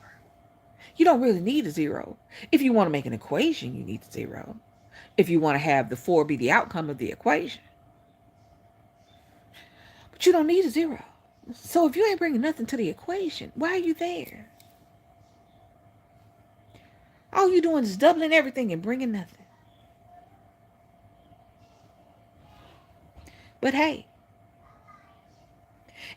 Speaker 1: You don't really need a zero. If you want to make an equation, you need a zero. If you want to have the 4 be the outcome of the equation. But you don't need a zero. So if you ain't bringing nothing to the equation, why are you there? All you doing is doubling everything and bringing nothing. But hey,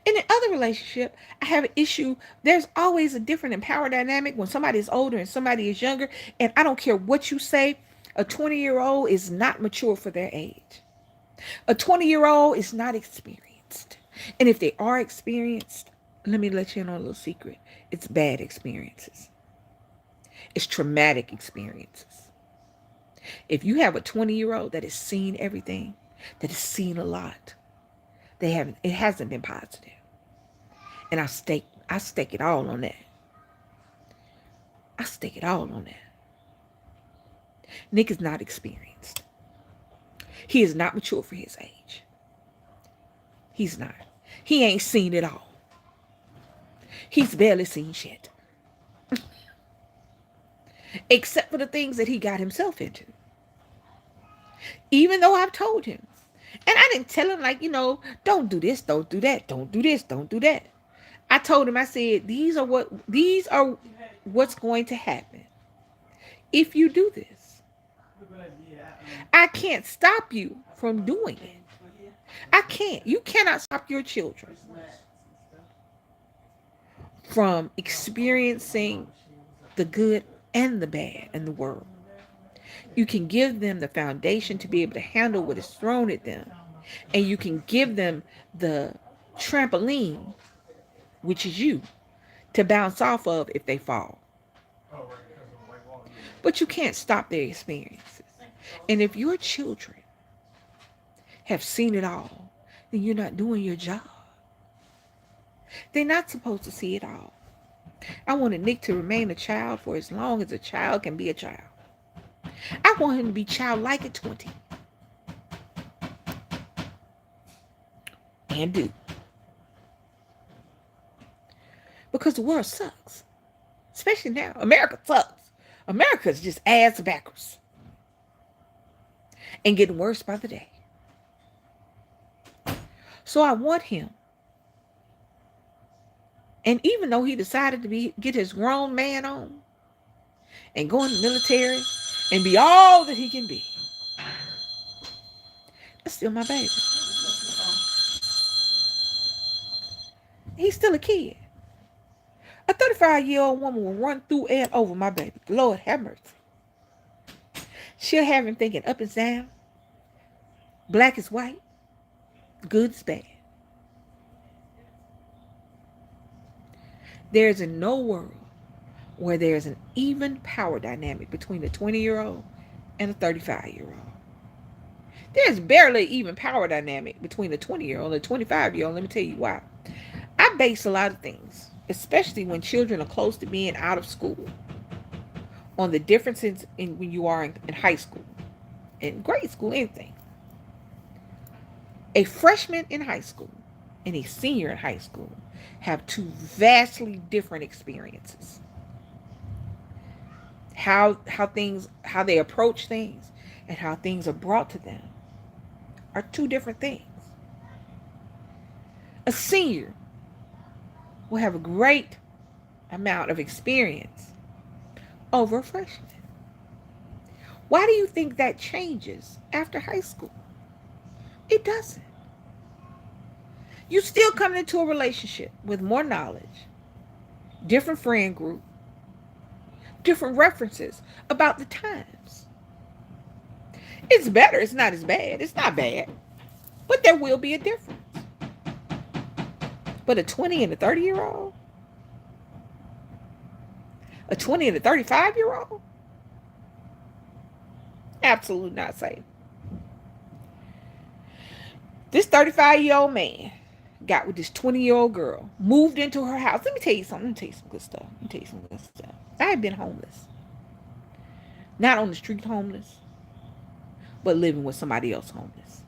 Speaker 1: in the other relationship, I have an issue. There's always a different power dynamic when somebody is older and somebody is younger. And I don't care what you say, a 20-year-old is not mature for their age. A 20-year-old is not experienced. And if they are experienced, let me let you in on a little secret. It's bad experiences. It's traumatic experiences. If you have a 20-year-old that has seen everything, that has seen a lot, it hasn't been positive. And I stake it all on that. I stake it all on that. Nick is not experienced. He is not mature for his age. He's not. He ain't seen it all. He's barely seen shit. Except for the things that he got himself into. Even though I've told him. And I didn't tell him like, don't do this, don't do that, don't do this, don't do that. I told him, I said, these are what's going to happen if you do this. I can't stop you from doing it. I can't. You cannot stop your children from experiencing the good and the bad in the world. You can give them the foundation to be able to handle what is thrown at them. And you can give them the trampoline, which is you, to bounce off of if they fall. But you can't stop their experiences. And if your children have seen it all, then you're not doing your job. They're not supposed to see it all. I wanted Nick to remain a child for as long as a child can be a child. I want him to be childlike at 20. And do. Because the world sucks. Especially now. America sucks. America's just ass backwards. And getting worse by the day. So I want him. And even though he decided to get his grown man on and go in the military and be all that he can be, that's still my baby. He's still a kid. A 35-year-old woman will run through and over my baby. Lord have mercy. She'll have him thinking up is down, black is white, good is bad. There's in no world where there's an even power dynamic between a 20-year-old and a 35-year-old. There's barely even power dynamic between a 20-year-old and a 25-year-old. Let me tell you why. I base a lot of things, especially when children are close to being out of school, on the differences in when you are in high school, in grade school, anything. A freshman in high school and a senior in high school have two vastly different experiences. How they approach things and how things are brought to them are two different things. A senior will have a great amount of experience over a freshman. Why do you think that changes after high school? It doesn't. You still come into a relationship with more knowledge, different friend group, different references about the times. It's better. It's not as bad. It's not bad. But there will be a difference. But a 20 and a 30-year-old, a 20 and a 35-year-old, absolutely not safe. This 35-year-old man got with this 20-year-old girl, moved into her house. Let me tell you something. Let me tell you some good stuff. Let me tell you some good stuff. I have been homeless. Not on the street homeless, but living with somebody else homeless.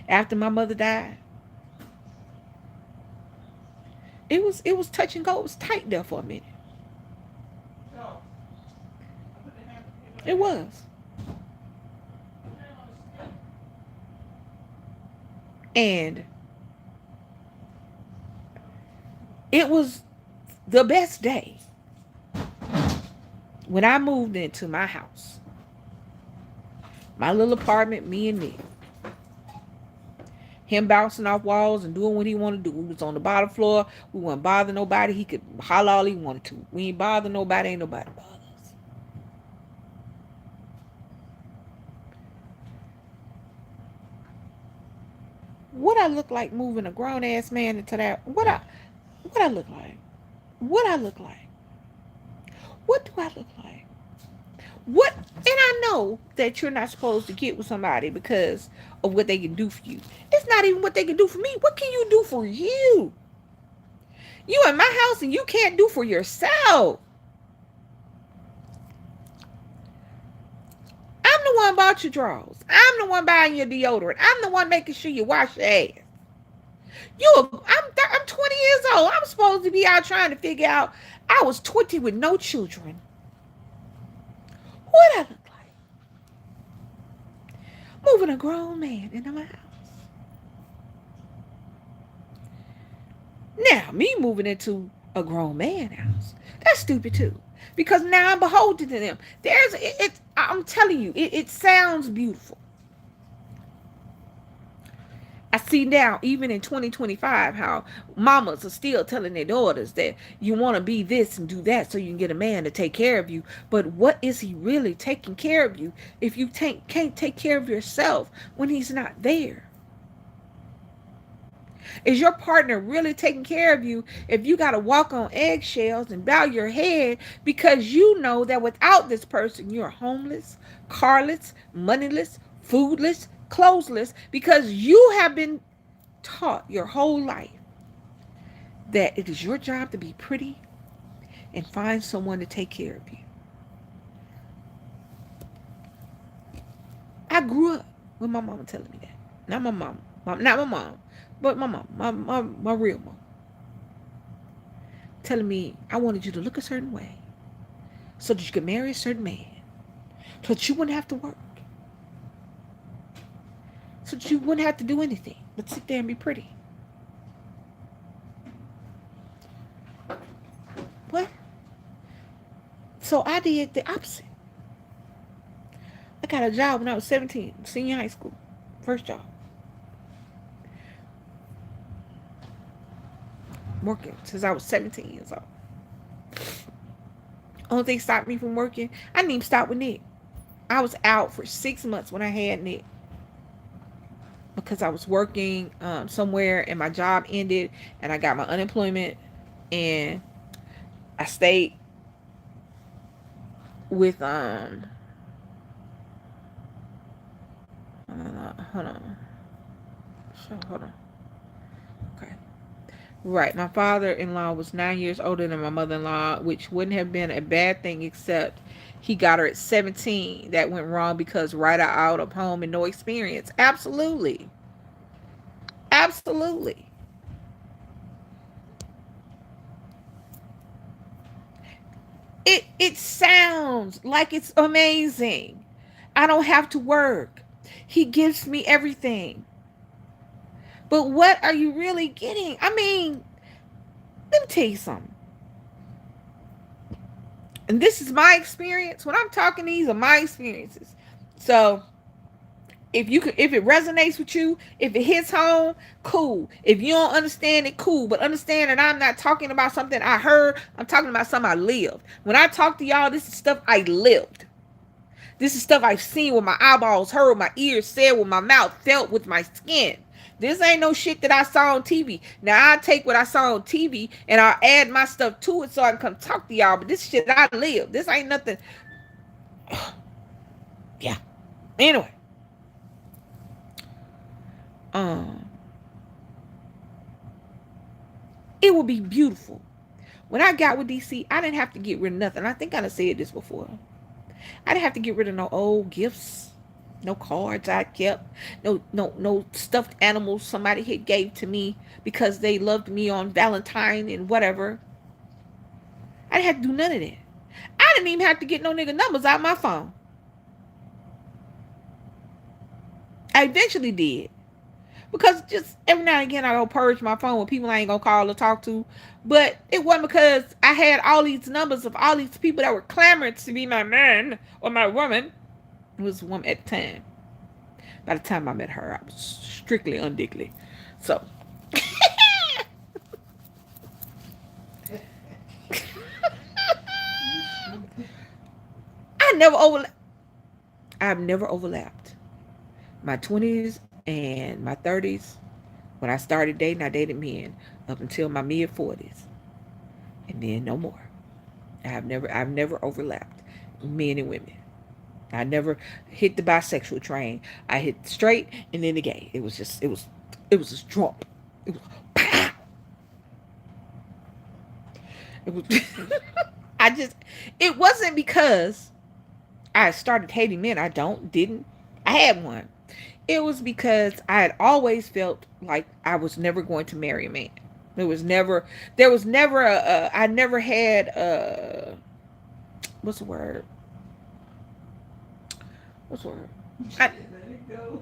Speaker 1: After my mother died, it was touch and go. It was tight there for a minute. It was. And it was the best day when I moved into my house, my little apartment, me and Nick. Him bouncing off walls and doing what he wanted to do. We was on the bottom floor. We wouldn't bother nobody. He could holler all he wanted to. We ain't bother nobody. Ain't nobody bother us. What I look like moving a grown ass man into that? What I look like? What I look like? What do I look like? What? And I know that you're not supposed to get with somebody because of what they can do for you. It's not even what they can do for me. What can you do for you? You in my house and you can't do for yourself. I'm the one bought your drawers. I'm the one buying your deodorant. I'm the one making sure you wash your ass. I'm 20 years old. I'm supposed to be out trying to figure out. I was 20 with no children. What I look like? Moving a grown man into my house. Now, me moving into a grown man house, that's stupid too. Because now I'm beholden to them. I'm telling you, it sounds beautiful. I see now, even in 2025, how mamas are still telling their daughters that you want to be this and do that so you can get a man to take care of you. But what is he really taking care of you if you can't take care of yourself when he's not there? Is your partner really taking care of you if you got to walk on eggshells and bow your head because you know that without this person, you're homeless, carless, moneyless, foodless, clothesless, because you have been taught your whole life that it is your job to be pretty and find someone to take care of you. I grew up with my mama telling me that. Not my mom. Not my mom. But my mom, my real mom, telling me I wanted you to look a certain way so that you could marry a certain man, so that you wouldn't have to work, so that you wouldn't have to do anything but sit there and be pretty. What? So I did the opposite. I got a job when I was 17, senior high school, first job. Working since I was 17 years old. Only thing stopped me from working, I didn't even stop with Nick. I was out for 6 months when I had Nick because I was working somewhere and my job ended and I got my unemployment and I stayed with hold on. Hold on. Okay. Right. My father-in-law was 9 years older than my mother-in-law, which wouldn't have been a bad thing except he got her at 17. That went wrong because right out of home and no experience. Absolutely. Absolutely. It sounds like it's amazing. I don't have to work. He gives me everything. But what are you really getting? I mean, tell you something. And this is my experience. When I'm talking, these are my experiences. So if it resonates with you, if it hits home, cool. If you don't understand it, cool. But understand that I'm not talking about something I heard. I'm talking about something I lived. When I talk to y'all, this is stuff I lived. This is stuff I've seen with my eyeballs, heard with my ears, said with my mouth, felt with my skin. This ain't no shit that I saw on TV. Now I take what I saw on TV and I'll add my stuff to it so I can come talk to y'all. But this shit I live. This ain't nothing. Yeah. Anyway. It would be beautiful. When I got with DC, I didn't have to get rid of nothing. I think I done said this before. I didn't have to get rid of no old gifts, no cards I kept, no stuffed animals somebody had gave to me because they loved me on Valentine and whatever. I didn't have to do none of that. I didn't even have to get no nigga numbers out of my phone. I eventually did. Because just every now and again I go purge my phone with people I ain't gonna call or talk to. But it wasn't because I had all these numbers of all these people that were clamoring to be my man or my woman. It was a woman at the time. By the time I met her, I was strictly undickly. So I never overlapped. I've never overlapped. My 20s and my 30s, when I started dating, I dated men up until my mid 40s. And then no more. I've never overlapped men and women. I never hit the bisexual train. I hit straight and then the gay. It was just drop. It was pow. It was it wasn't because I started hating men. Didn't. I had one. It was because I had always felt like I was never going to marry a man. There was never I never had what's the word? What's the word? Let it go.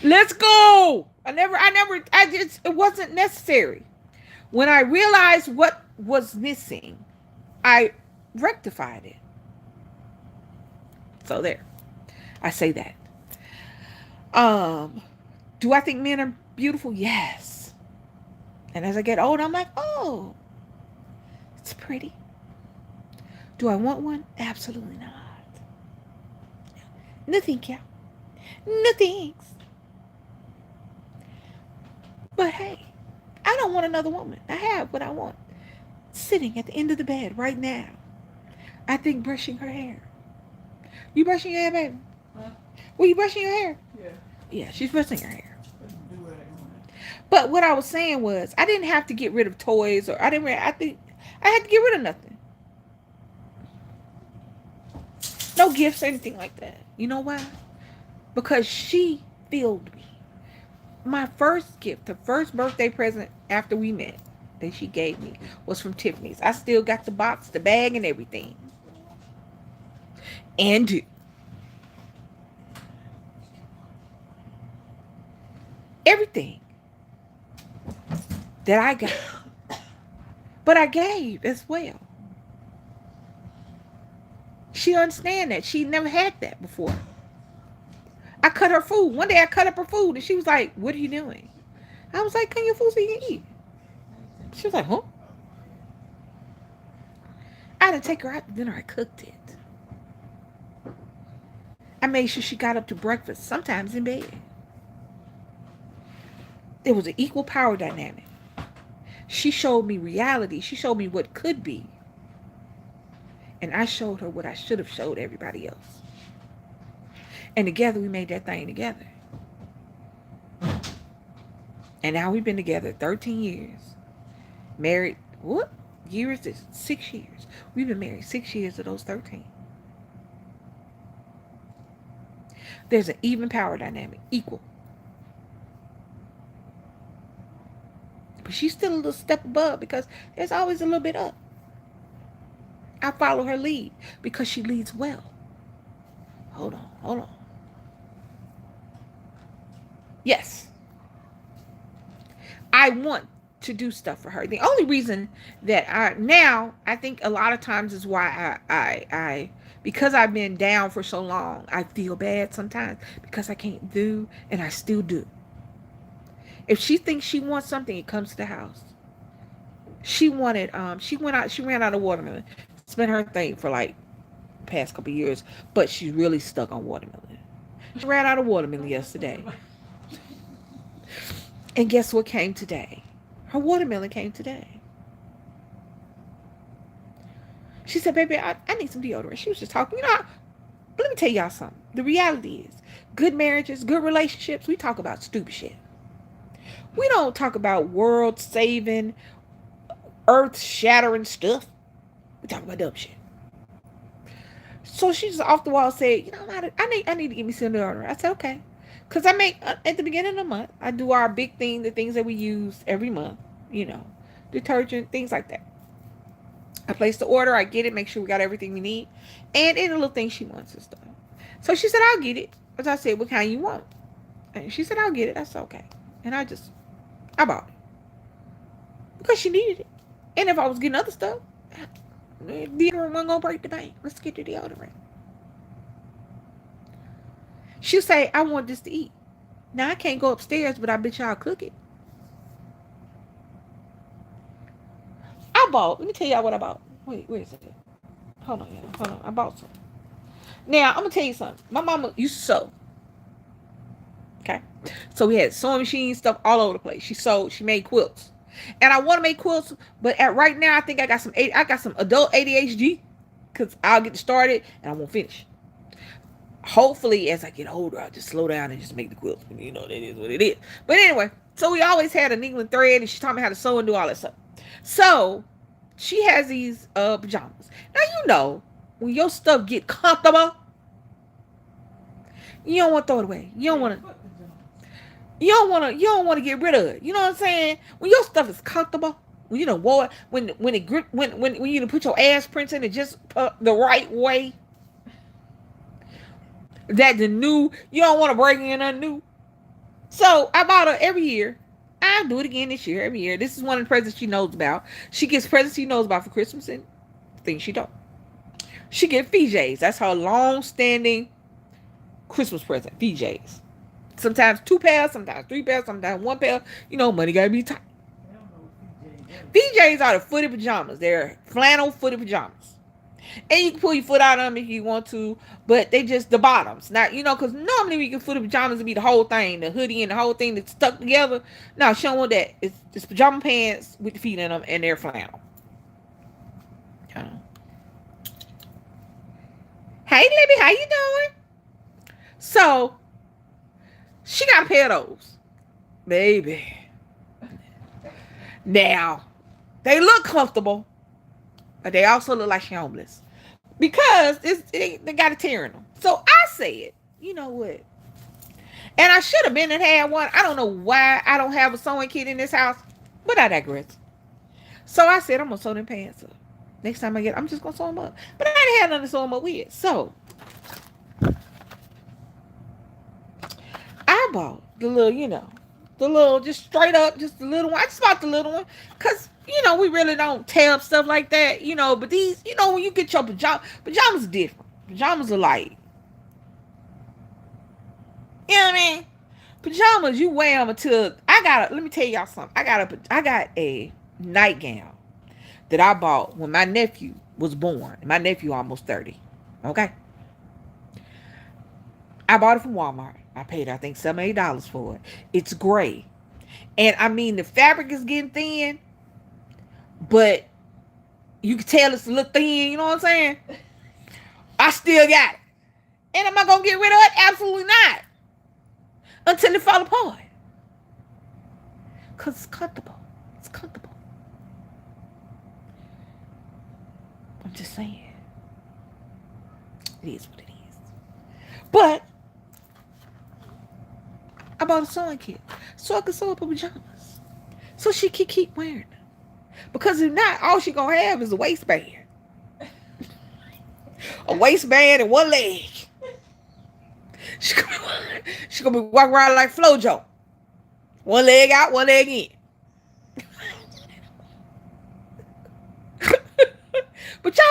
Speaker 1: Let's go. It wasn't necessary. When I realized what was missing, I rectified it. So there. I say that. Do I think men are beautiful? Yes. And as I get older, I'm like, oh, it's pretty. Do I want one? Absolutely not. No thank you. No thanks. But hey, I don't want another woman. I have what I want. Sitting at the end of the bed right now. I think brushing her hair. You brushing your hair, baby? Huh? Were you brushing your hair? Yeah. Yeah, she's brushing her hair. But what I was saying was, I didn't have to get rid of toys, or I think I had to get rid of nothing. No gifts or anything like that. You know why? Because she filled me. My first gift, the first birthday present after we met that she gave me was from Tiffany's. I still got the box, the bag, and everything. And everything that I got. But I gave as well. She understand that. She never had that before. I cut her food. One day I cut up her food and she was like, what are you doing? I was like, cut your food so you can eat. She was like, huh? I didn't take her out to dinner. I cooked it. I made sure she got up to breakfast, sometimes in bed. There was an equal power dynamic. She showed me reality. She showed me what could be. And I showed her what I should have showed everybody else. And together we made that thing together. And now we've been together 13 years. Married, what year is this? 6 years. We've been married 6 years of those 13. There's an even power dynamic, equal. But she's still a little step above because there's always a little bit up. I follow her lead because she leads well. Hold on. Yes. I want to do stuff for her. The only reason that I think a lot of times is why I because I've been down for so long, I feel bad sometimes because I can't do, and I still do. If she thinks she wants something, it comes to the house. She ran out of watermelon. It's been her thing for like past couple years, but she's really stuck on watermelon. She ran out of watermelon yesterday. And guess what came today? Her watermelon came today. She said, baby, I need some deodorant. She was just talking. But let me tell y'all something. The reality is, good marriages, good relationships, we talk about stupid shit. We don't talk about world saving, earth shattering stuff. We talk about dumb shit. So she just off the wall said, I need to get me some deodorant. I said, okay. Because I make, at the beginning of the month, I do our big thing, the things that we use every month, detergent, things like that. I place the order, I get it, make sure we got everything we need, and any little thing she wants and stuff. So she said, I'll get it. As I said, what kind you want? And she said, I'll get it. That's okay. And I bought it. Because she needed it. And if I was getting other stuff, deodorant wasn't going to break the bank. Let's get the deodorant. She'll say, I want this to eat. Now, I can't go upstairs, but I bet y'all cook it. Let me tell y'all what I bought. Wait, where is it? Hold on, y'all. Hold on. I bought some. Now, I'm going to tell you something. My mama used to sew. Okay? So we had sewing machine stuff all over the place. She sewed. She made quilts. And I want to make quilts, but right now, I think I got some adult ADHD because I'll get started and I won't finish. Hopefully, as I get older, I'll just slow down and just make the quilts. That is what it is. But anyway, so we always had a needle and thread, and she taught me how to sew and do all that stuff. So she has these pajamas. Now, when your stuff get comfortable, you don't want to throw it away. You don't want to get rid of it. You know what I'm saying? When your stuff is comfortable, when you put your ass prints in it just the right way, that you don't want to break in nothing new. So I bought her every year. I'll do it again this year, every year. This is one of the presents she knows about. She gets presents she knows about for Christmas and things she don't. She gets VJs. That's her long-standing Christmas present, VJs. Sometimes 2 pairs, sometimes 3 pairs, sometimes 1 pair. Money gotta be tight. VJs are the footy pajamas. They're flannel footy pajamas. And you can pull your foot out of them if you want to, but they just the bottoms. Now, because normally we can footy pajamas to be the whole thing, the hoodie and the whole thing that's stuck together. No, she don't want that. It's pajama pants with the feet in them, and they're flannel. Hey, Libby, how you doing? So, she got a pair of those. Baby. Now, they look comfortable, but they also look like she homeless. Because they got a tear in them. So I said, you know what? And I should have been and had one. I don't know why I don't have a sewing kit in this house, but I digress. So I said, I'm going to sew them pants up. Next time I'm just going to sew them up. But I didn't have nothing to sew them up with. So I bought the little, just straight up, just the little one. I just bought the little one because, we really don't tear up stuff like that, but these, when you get your pajamas are different. Pajamas are like, you know what I mean? Pajamas, you wear them until, let me tell y'all something. I got a nightgown that I bought when my nephew was born. My nephew almost 30. Okay? I bought it from Walmart. I paid, I think, $7, $8 for it. It's gray. And I mean, the fabric is getting thin, but you can tell it's a little thin, you know what I'm saying? I still got it. And am I going to get rid of it? Absolutely not. Until it fall apart. Because it's comfortable. It's comfortable. I'm just saying. It is what it is. But I bought a sewing kit so I could sew up her pajamas. So she can keep wearing them. Because if not, all she gonna have is a waistband. A waistband and one leg. She gonna be walking around like FloJo. One leg out, one leg in.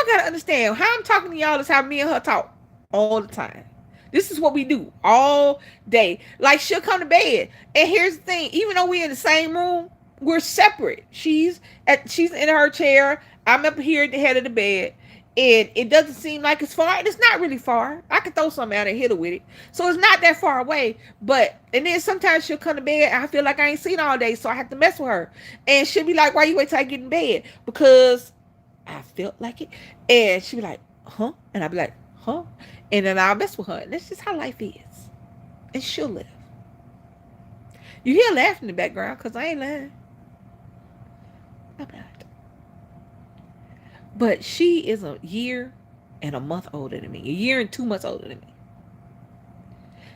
Speaker 1: gotta understand how I'm talking to y'all is how me and her talk all the time. This is what we do all day. Like she'll come to bed, and here's the thing: even though we're in the same room, we're separate. She's in her chair. I'm up here at the head of the bed, and it doesn't seem like it's far. And it's not really far. I could throw something out and hit her with it, so it's not that far away. But and then sometimes she'll come to bed. And I feel like I ain't seen her all day, so I have to mess with her, and she'll be like, "Why you wait till I get in bed?" Because I felt like it. And she'd be like, huh? And I'd be like, huh? And then I'll mess with her. And that's just how life is. And she'll live. You hear laughing in the background because I ain't lying. I'm not. But she is a year and a month older than me. A year and 2 months older than me.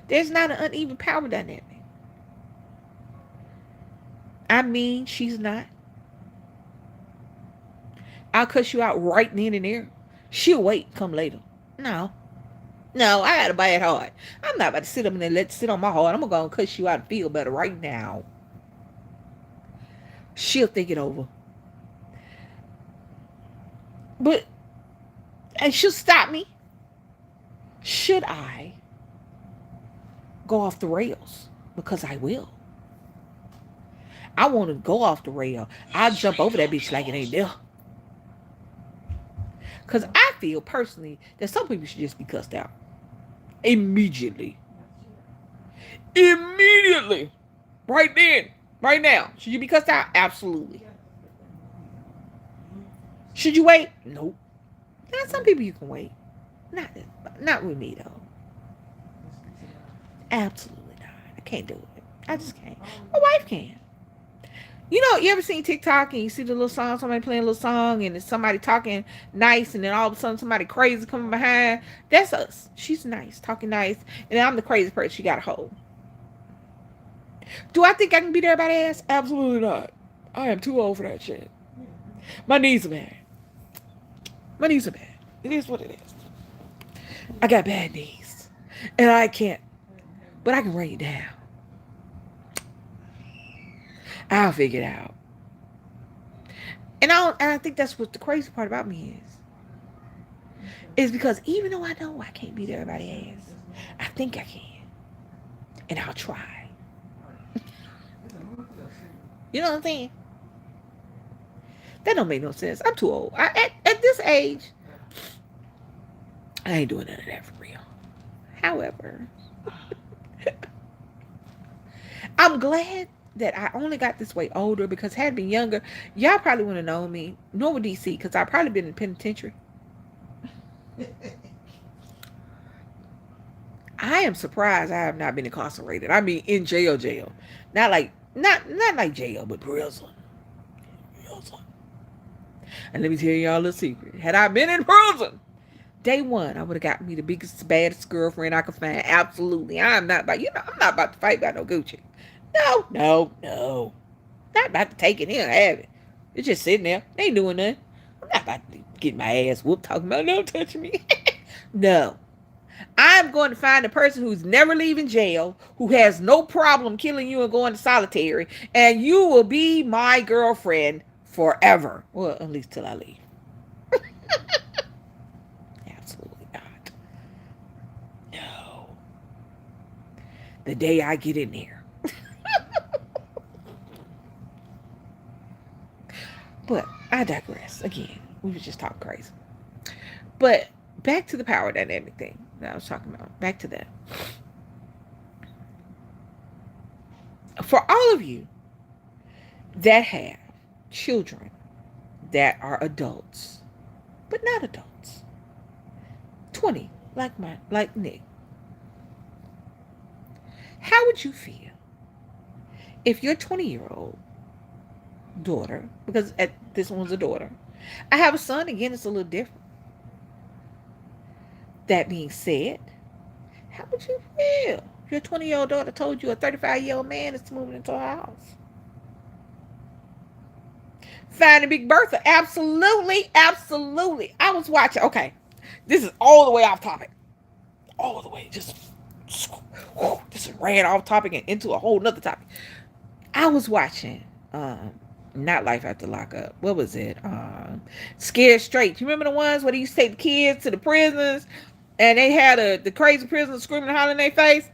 Speaker 1: There's not an uneven power dynamic. I mean, she's not. I'll cuss you out right then and there. She'll wait, come later. No. No, I got a bad heart. I'm not about to sit up and let it sit on my heart. I'm gonna go and cuss you out and feel better right now. She'll think it over. But and she'll stop me. Should I go off the rails? Because I will. I want to go off the rail. I'll jump over that bitch like it ain't there. Because I feel personally that some people should just be cussed out. Immediately. Immediately. Right then. Right now. Should you be cussed out? Absolutely. Should you wait? Nope. Now, some people you can wait. Not, not with me, though. Absolutely not. I can't do it. I just can't. My wife can. You know, you ever seen TikTok and you see the little song, somebody playing a little song and it's somebody talking nice and then all of a sudden somebody crazy coming behind? That's us. She's nice, talking nice, and I'm the crazy person she got to hold. Do I think I can beat everybody's ass? Absolutely not. I am too old for that shit. My knees are bad. My knees are bad. It is what it is. I got bad knees. And I can't. But I can write it down. I'll figure it out. And I think that's what the crazy part about me is because even though I know I can't beat everybody's ass, I think I can. And I'll try. You know what I'm saying? That don't make no sense. I'm too old. At this age, I ain't doing none of that for real. However, I'm glad that I only got this way older because had I been younger, y'all probably wouldn't have known me, nor would DC, because I'd probably been in the penitentiary. I am surprised I have not been incarcerated. I mean, in jail. Not like jail, but prison. And let me tell y'all a secret. Had I been in prison, day one, I would have got me the biggest, baddest girlfriend I could find. Absolutely. I'm not about to fight about no Gucci. No. Not about to take it in or have it. It's just sitting there. They ain't doing nothing. I'm not about to get my ass whooped talking about don't touch me. No. I'm going to find a person who's never leaving jail, who has no problem killing you and going to solitary, and you will be my girlfriend forever. Well, at least till I leave. Absolutely not. No. The day I get in there. But I digress. Again, we were just talking crazy. But back to the power dynamic thing that I was talking about. Back to that. For all of you that have children that are adults, but not adults, 20, like Nick, how would you feel if your 20-year-old daughter, because this one's a daughter, I have a son, again, it's a little different. That being said, how would you feel if your 20-year-old daughter told you a 35-year-old man is moving into her house? Finding Big Bertha. Absolutely. I was watching. Okay. This is all the way off topic. All the way. Just ran off topic and into a whole nother topic. I was watching Not Life After Lockup. What was it? Scared Straight. You remember the ones where they used to take the kids to the prisons and they had the crazy prisoners screaming and hollering in their face?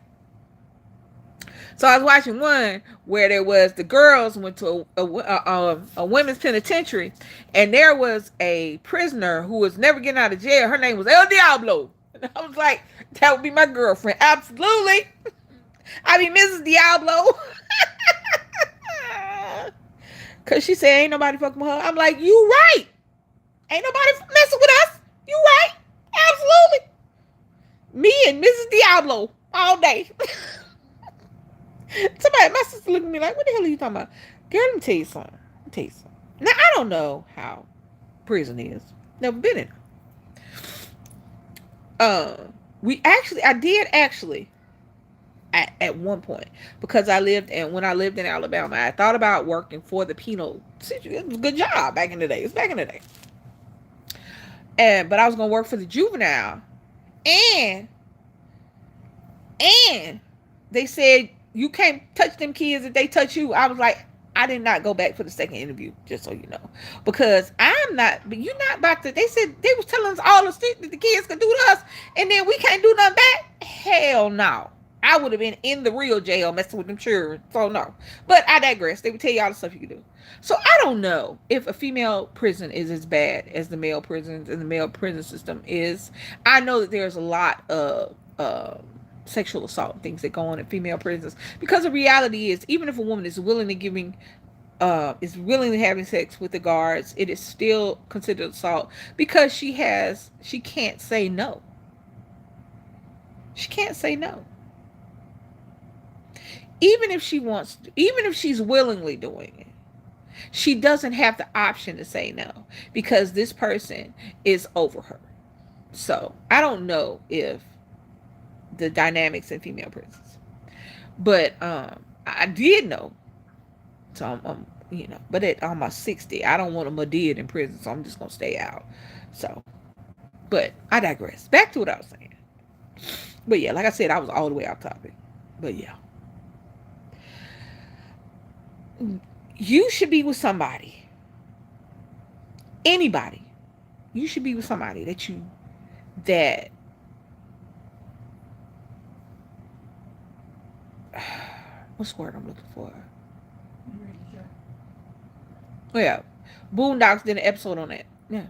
Speaker 1: So I was watching one where there was the girls went to a women's penitentiary, and there was a prisoner who was never getting out of jail. Her name was El Diablo. And I was like, that would be my girlfriend. Absolutely. I be Mrs. Diablo. Cause she said ain't nobody fucking with her. I'm like, you right. Ain't nobody messing with us. You right. Absolutely. Me and Mrs. Diablo all day. Somebody, my sister looked at me like, what the hell are you talking about? Girl, let me tell you something. Let me tell you something. Now, I don't know how prison is. Never been in it. I did actually, at one point, because when I lived in Alabama, I thought about working for the penal situation. It was a good job back in the day. It was back in the day. But I was going to work for the juvenile. And they said, you can't touch them kids if they touch you. I was like, I did not go back for the second interview, just so you know. Because I'm not, but you're not about to, they said, they was telling us all the shit that the kids could do to us, and then we can't do nothing back? Hell no. I would have been in the real jail messing with them children. So no. But I digress. They would tell you all the stuff you could do. So I don't know if a female prison is as bad as the male prisons and the male prison system is. I know that there's a lot of sexual assault and things that go on in female prisons, because the reality is, even if a woman is willing to having sex with the guards, it is still considered assault, because she can't say no. She can't say no. Even if she wants to, even if she's willingly doing it, she doesn't have the option to say no, because this person is over her. So I don't know if the dynamics in female prisons, but I did know. So I'm but at almost 60, I don't want a Madid in prison, so I'm just gonna stay out. So, but I digress. Back to what I was saying. But yeah, like I said, I was all the way off topic. But yeah, you should be with somebody, anybody. You should be with somebody that what's the word I'm looking for? Oh yeah, Boondocks did an episode on that. Yeah,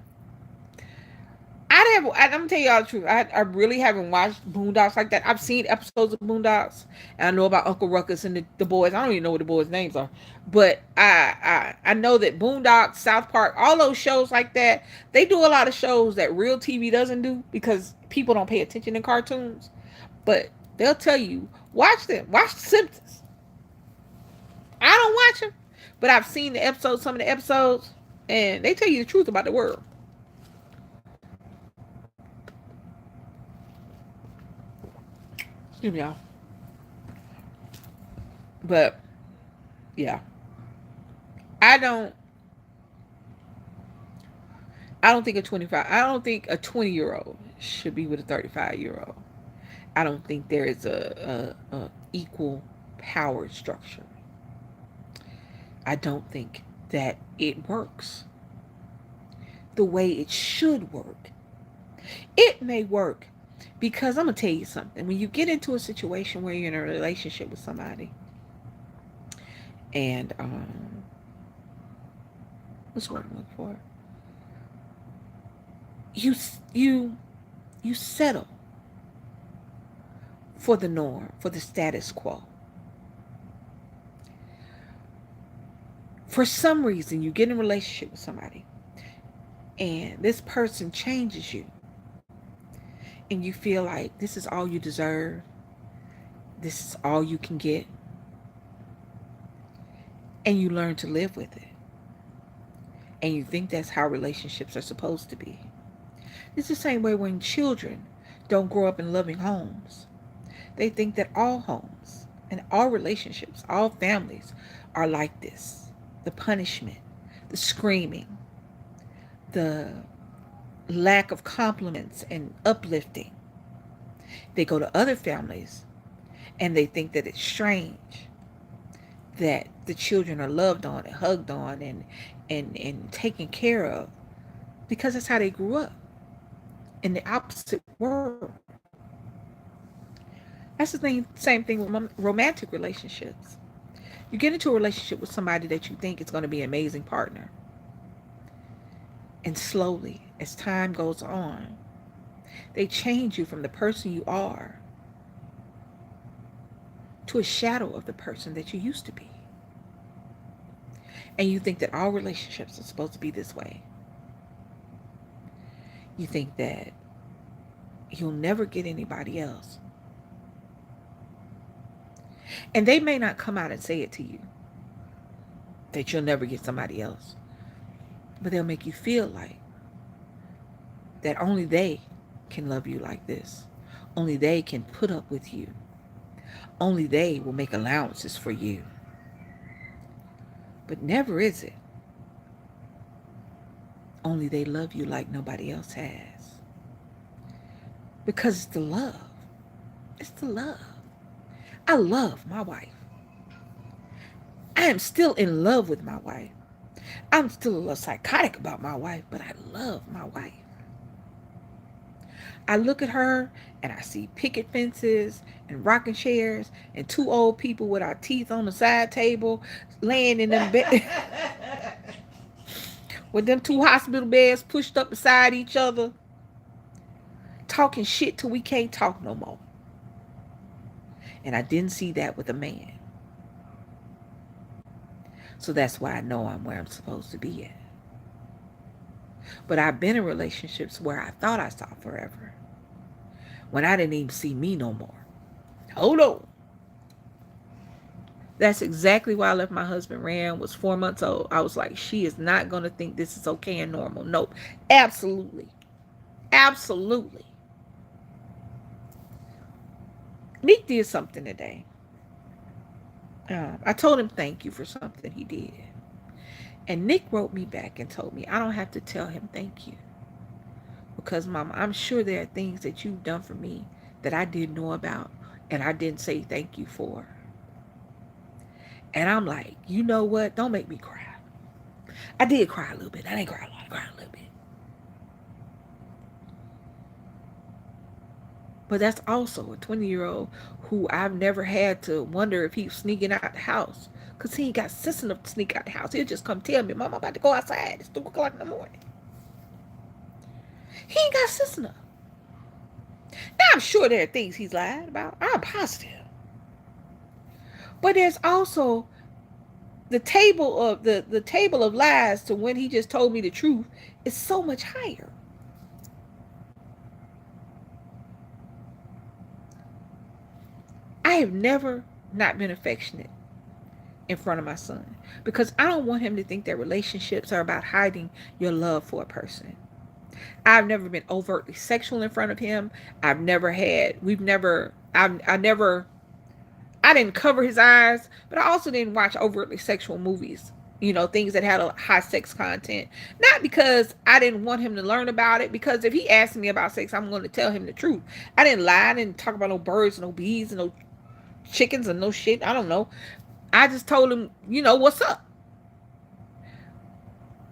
Speaker 1: I'm gonna tell y'all the truth. I really haven't watched Boondocks like that. I've seen episodes of Boondocks, and I know about Uncle Ruckus and the boys. I don't even know what the boys' names are, but I know that Boondocks, South Park, all those shows like that, they do a lot of shows that real TV doesn't do, because people don't pay attention in cartoons. But they'll tell you, watch them, watch The Simpsons. I don't watch them, but I've seen some of the episodes, and they tell you the truth about the world. Excuse me, y'all. But yeah, I don't. I don't think a 25. I don't think a 20-year-old should be with a 35-year-old. I don't think there is a equal power structure. I don't think that it works the way it should work. It may work because I'm gonna tell you something. When you get into a situation where you're in a relationship with somebody, and what's the word I'm looking for? You settle for the norm, for the status quo. For some reason, you get in a relationship with somebody, and this person changes you, and you feel like this is all you deserve, this is all you can get, and you learn to live with it, and you think that's how relationships are supposed to be. It's the same way when children don't grow up in loving homes. They think that all homes and all relationships, all families are like this. The punishment, the screaming, the lack of compliments and uplifting. They go to other families and they think that it's strange that the children are loved on and hugged on and taken care of because that's how they grew up in the opposite world. That's the same thing with romantic relationships. You get into a relationship with somebody that you think is going to be an amazing partner, and slowly, as time goes on, they change you from the person you are to a shadow of the person that you used to be. And you think that all relationships are supposed to be this way. You think that you'll never get anybody else. And they may not come out and say it to you that you'll never get somebody else, but they'll make you feel like that only they can love you like this. Only they can put up with you. Only they will make allowances for you. But never is it. Only they love you like nobody else has. Because it's the love. It's the love. I love my wife. I am still in love with my wife. I'm still a little psychotic about my wife, but I love my wife. I look at her and I see picket fences and rocking chairs and two old people with our teeth on the side table laying in them bed with them two hospital beds pushed up beside each other, talking shit till we can't talk no more. And I didn't see that with a man. So that's why I know I'm where I'm supposed to be at. But I've been in relationships where I thought I saw forever, when I didn't even see me no more. Hold on. That's exactly why I left my husband. Ran was 4 months old. I was like, she is not going to think this is okay and normal. Nope. Absolutely. Absolutely. Nick did something today. I told him thank you for something he did. And Nick wrote me back and told me I don't have to tell him thank you. Because, Mama, I'm sure there are things that you've done for me that I didn't know about and I didn't say thank you for. And I'm like, you know what? Don't make me cry. I did cry a little bit. I didn't cry a lot. I cried a little bit. But that's also a 20-year-old who I've never had to wonder if he's sneaking out the house. Because he ain't got sense enough to sneak out the house. He'll just come tell me, Mom, I'm about to go outside. It's 2 o'clock in the morning. He ain't got sense enough. Now, I'm sure there are things he's lied about. I'm positive. But there's also the table of lies to when he just told me the truth is so much higher. I have never not been affectionate in front of my son because I don't want him to think that relationships are about hiding your love for a person. I've never been overtly sexual in front of him. I didn't cover his eyes, but I also didn't watch overtly sexual movies. You know, things that had a high sex content. Not because I didn't want him to learn about it, because if he asked me about sex, I'm going to tell him the truth. I didn't lie. I didn't talk about no birds, no bees, no chickens, and no shit. I don't know. I just told him, what's up.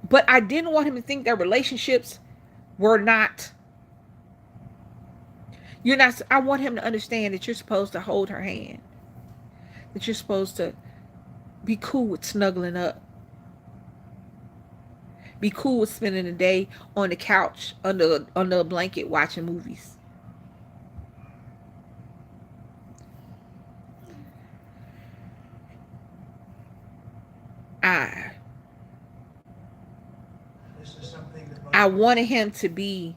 Speaker 1: But I didn't want him to think that relationships were not. You're not. I want him to understand that you're supposed to hold her hand. That you're supposed to be cool with snuggling up. Be cool with spending the day on the couch under a blanket watching movies. I I wanted him to be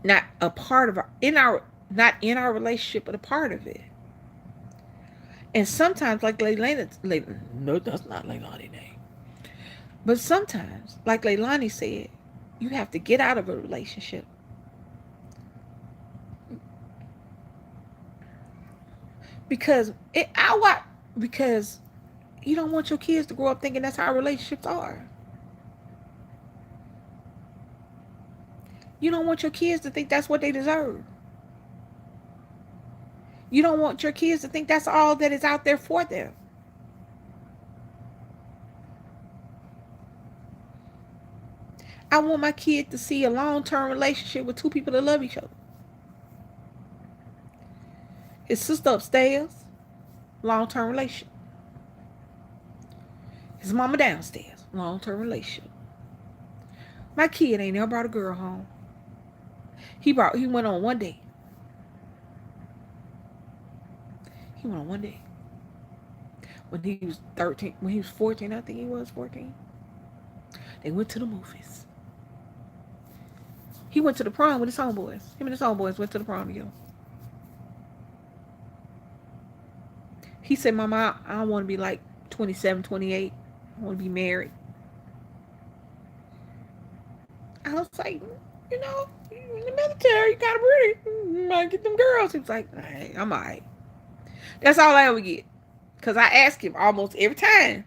Speaker 1: not a part of not in our relationship, but a part of it. And sometimes, like no, that's not Leilani's name. But sometimes, like Leilani said, you have to get out of a relationship. Because because you don't want your kids to grow up thinking that's how relationships are. You don't want your kids to think that's what they deserve. You don't want your kids to think that's all that is out there for them. I want my kid to see a long-term relationship with two people that love each other. His sister upstairs, long-term relationship. His mama downstairs, long-term relationship. My kid ain't never brought a girl home. He went on one day. He went on one day. When he was 13, when he was 14, I think he was 14. They went to the movies. He went to the prom with his homeboys. Him and his homeboys went to the prom together. He said, Mama, I want to be like 27, 28. I want to be married. I was like, you know, in the military, you kind of pretty. You might get them girls. He was like, hey, I'm all right. That's all I ever get. Because I ask him almost every time.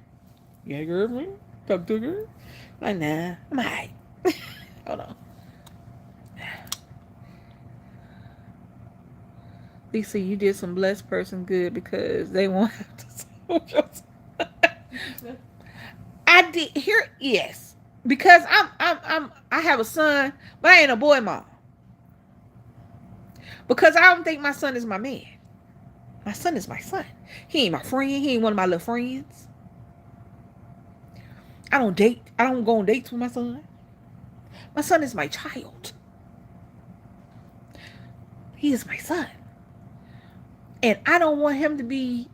Speaker 1: You got a girlfriend? Talk to a girl? Like, nah, I'm all right. Hold on. Lisa, you did some blessed person good because they won't have to. I did here, yes, because I have a son, but I ain't a boy mom. Because I don't think my son is my man. My son is my son. He ain't my friend. He ain't one of my little friends. I don't date. I don't go on dates with my son. My son is my child. He is my son. And I don't want him to be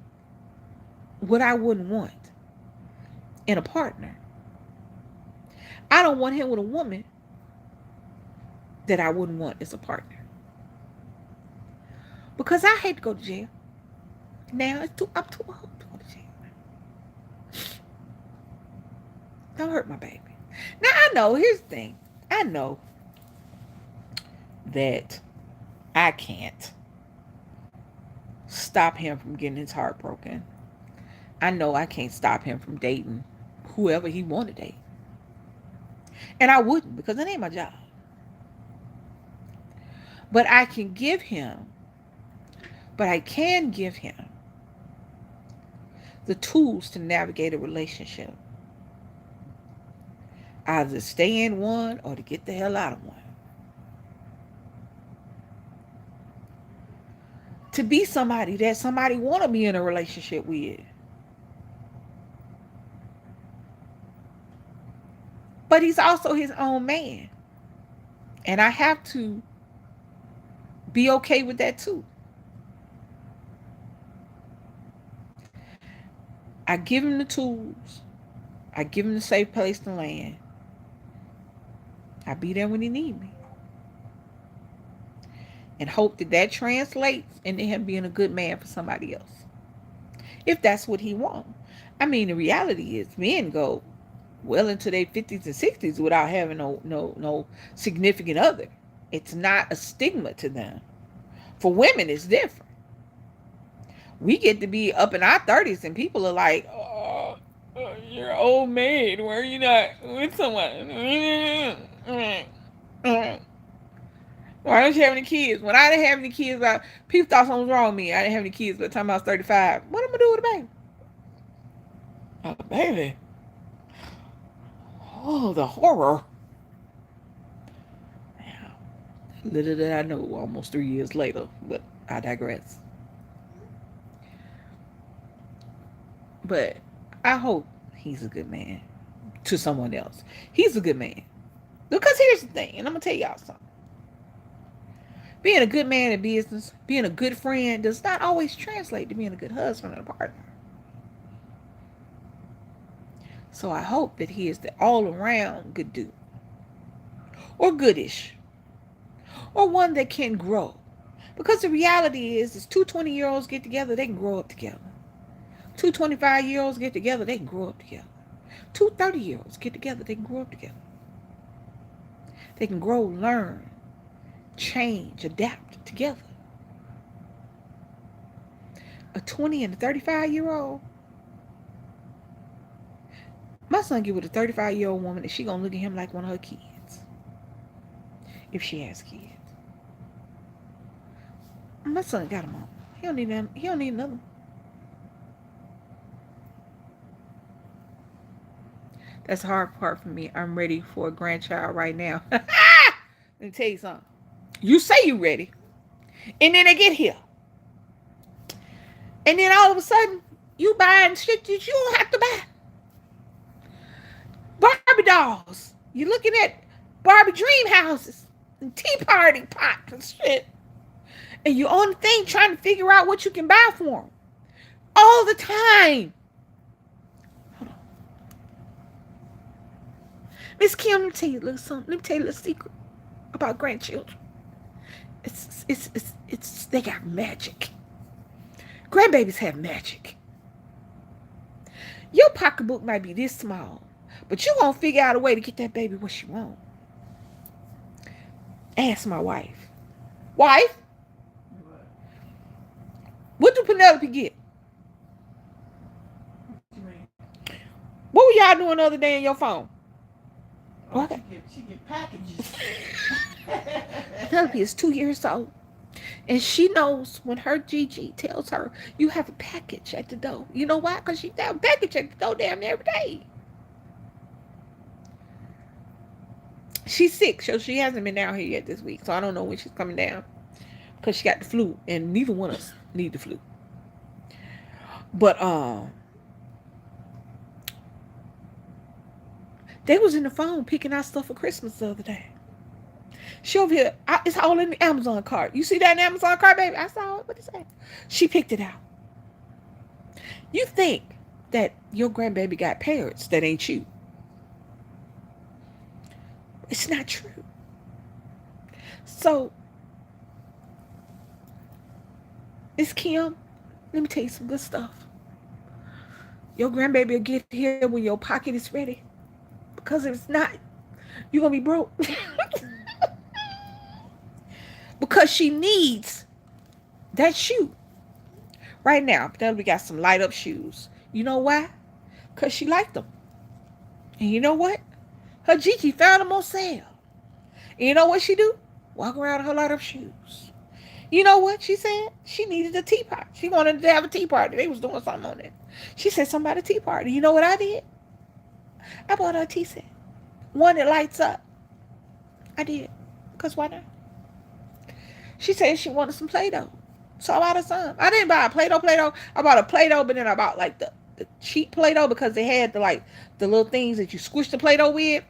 Speaker 1: what I wouldn't want in a partner. I don't want him with a woman that I wouldn't want as a partner. Because I hate to go to jail. Now I'm too old to go to jail. Don't hurt my baby. Now I know, here's the thing. I know that I can't stop him from getting his heart broken. I know I can't stop him from dating whoever he want to date. And I wouldn't, because it ain't my job. But I can give him the tools to navigate a relationship. Either stay in one or to get the hell out of one. To be somebody that somebody want to be in a relationship with. But he's also his own man. And I have to be okay with that too. I give him the tools. I give him the safe place to land. I be there when he need me. And hope that that translates into him being a good man for somebody else. If that's what he wants. I mean, the reality is men go well into their 50s and 60s without having no significant other. It's not a stigma to them. For women, it's different. We get to be up in our 30s and people are like, oh, you're an old maid. Why are you not with someone? Why don't you have any kids? When I didn't have any kids, people thought something was wrong with me. I didn't have any kids by the time I was 35. What am I going to do with a baby? A baby? Oh, the horror. Little did I know, almost 3 years later, but I digress. But I hope he's a good man to someone else. He's a good man. Because here's the thing, and I'm going to tell y'all something. Being a good man in business, being a good friend, does not always translate to being a good husband and a partner. So I hope that he is the all-around good dude. Or goodish. Or one that can grow. Because the reality is two 20-year-olds get together, they can grow up together. Two 25-year-olds get together, they can grow up together. Two 30-year-olds get together, they can grow up together. They can grow, learn, change, adapt together. A 20 and a 35-year-old. My son get with a 35-year-old woman and she gonna look at him like one of her kids. If she has kids. My son got them all. He don't need none. He don't need another. That's the hard part for me. I'm ready for a grandchild right now. Let me tell you something. You say you ready, and then they get here, and then all of a sudden you buying shit that you don't have to buy. Barbie dolls. You're looking at Barbie dream houses and tea party pots and shit, and you're on the thing trying to figure out what you can buy for them all the time. Hold on, Miss Kim. Let me tell you a little something. Let me tell you a little secret about grandchildren. It's they got magic. Grandbabies have magic. Your pocketbook might be this small, but you gonna figure out a way to get that baby what she want. Ask my wife. Wife,
Speaker 2: What?
Speaker 1: what do Penelope get?
Speaker 2: What you mean?
Speaker 1: What were y'all doing the other day on your phone?
Speaker 2: Oh,
Speaker 1: Okay.
Speaker 2: she get packages.
Speaker 1: Penelope is 2 years old. And she knows when her Gigi tells her, you have a package at the door. You know why? Because she have a package at the door damn every day. She's sick, so she hasn't been down here yet this week. So I don't know when she's coming down. Because she got the flu. And neither one of us need the flu. But they was in the phone picking out stuff for Christmas the other day. She over here, it's all in the Amazon cart. You see that in the Amazon cart, baby? I saw it. What is that? She picked it out. You think that your grandbaby got parents that ain't you. It's not true. So, Miss Kim, let me tell you some good stuff. Your grandbaby will get here when your pocket is ready. Because if it's not, you're going to be broke. Because she needs that shoe. Right now, we got some light up shoes. You know why? Because she liked them. And you know what? Her Gigi found them on sale. And you know what she do? Walk around in her light up shoes. You know what she said? She needed a teapot. She wanted to have a tea party. They was doing something on it. She said something about a tea party. You know what I did? I bought her a tea set. One that lights up. I did. Because why not? She said she wanted some Play-Doh. So I bought her some. I didn't buy a Play-Doh. I bought a Play-Doh, but then I bought like the cheap Play-Doh because they had the little things that you squish the Play-Doh with.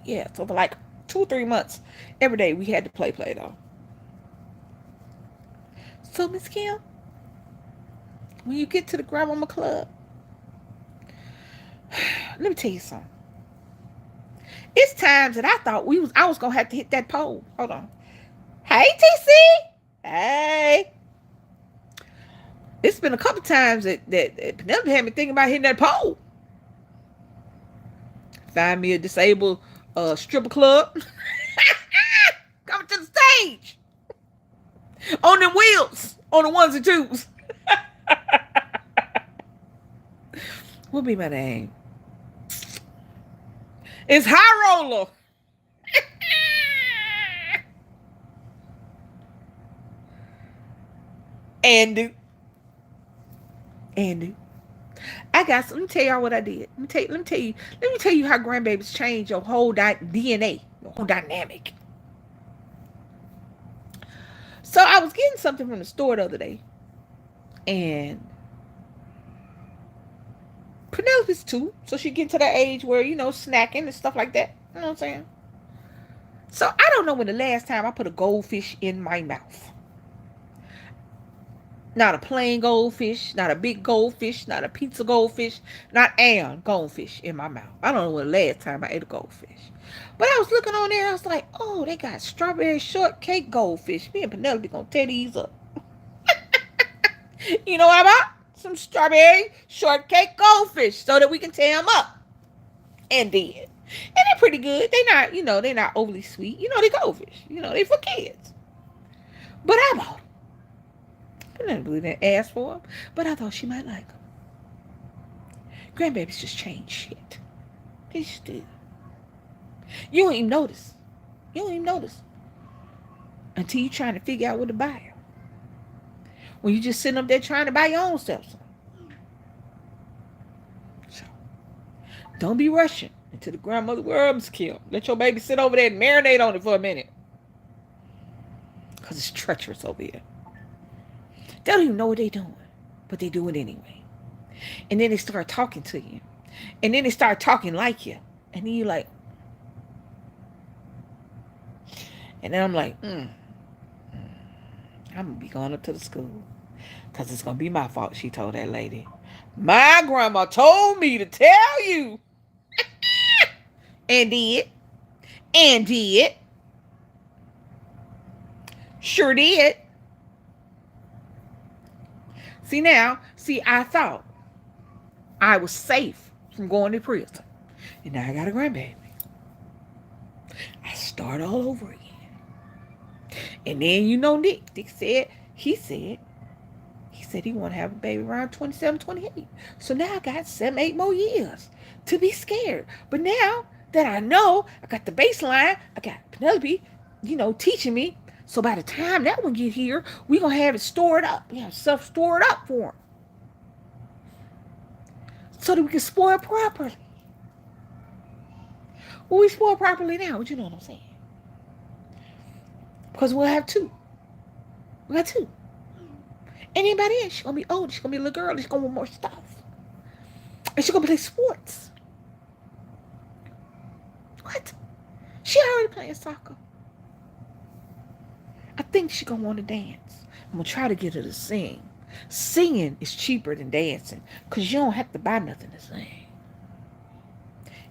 Speaker 1: Yeah, so for like 2-3 months, every day we had to play Play-Doh. So Miss Kim, when you get to the Grandmama Club, let me tell you something. It's times that I thought I was gonna have to hit that pole. Hold on. Hey TC. Hey. It's been a couple times that Penelope had me thinking about hitting that pole. Find me a disabled stripper club. Coming to the stage. On them wheels. On the ones and twos. What be my name? It's High Roller. Andy. I got some. Let me tell y'all what I did. Let me tell you how grandbabies change your whole DNA, your whole dynamic. So I was getting something from the store the other day, and Penelope's too, so she get to that age where snacking and stuff like that. You know what I'm saying? So I don't know when the last time I put a goldfish in my mouth. Not a plain goldfish, not a big goldfish, not a pizza goldfish, not an goldfish in my mouth. I don't know when the last time I ate a goldfish. But I was looking on there, I was like, oh, they got strawberry shortcake goldfish. Me and Penelope gonna tear these up. You know what I'm about? Some strawberry shortcake goldfish so that we can tear them up. And did. And they're pretty good. They're not overly sweet. They goldfish. They for kids. But I bought them. Penelope didn't ask for them, but I thought she might like them. Grandbabies just change shit. They just do. You don't even notice. Until you're trying to figure out what to buy them. when you just sitting up there trying to buy your own stuff. So don't be rushing into the grandmother worms kill. Let your baby sit over there and marinate on it for a minute. Because it's treacherous over here. They don't even know what they're doing, but they do it anyway. And then they start talking to you. And then they start talking like you. And then you're like, and then I'm like, I'm going to be going up to the school. Because it's going to be my fault, she told that lady. My grandma told me to tell you. And did. And did. Sure did. I thought I was safe from going to prison. And now I got a grandbaby. I start all over again. And then Nick said he want to have a baby around 27, 28. So now I got 7, 8 more years to be scared. But now that I know, I got the baseline, I got Penelope, teaching me. So by the time that one get here, we going to have it stored up. We have stuff stored up for him. So that we can spoil properly. Well, we spoil properly now, but you know what I'm saying. Because we'll have 2. We got 2. Anybody else, she's going to be old. She's going to be a little girl. She's going to want more stuff. And she's going to play sports. What? She already playing soccer. I think she's going to want to dance. I'm going to try to get her to sing. Singing is cheaper than dancing because you don't have to buy nothing to sing.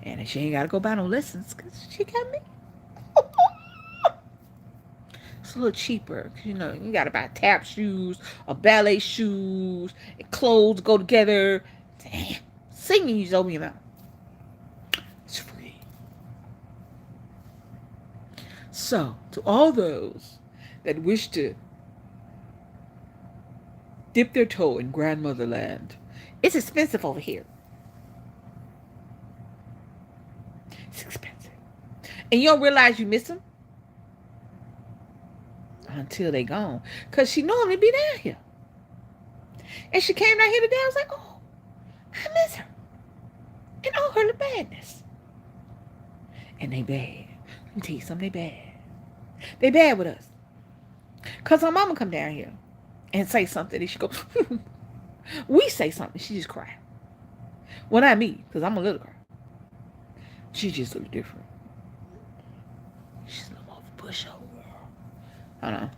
Speaker 1: And she ain't got to go buy no lessons because she got me. It's a little cheaper because, you got to buy tap shoes or ballet shoes and clothes go together. Damn. Singing, you just open your mouth. It's free. So, to all those that wish to dip their toe in grandmother land, it's expensive over here. It's expensive. And you don't realize you miss them until they gone. Because she normally be down here. And she came down here today. I was like, oh, I miss her. And all her badness. And they bad. Let me tell you something, they bad. They bad with us. Because her mama come down here and say something and she go, we say something, she just cry. Well, not me, because I'm a little girl. She just a little different. She's a little more of a pushover. I don't know.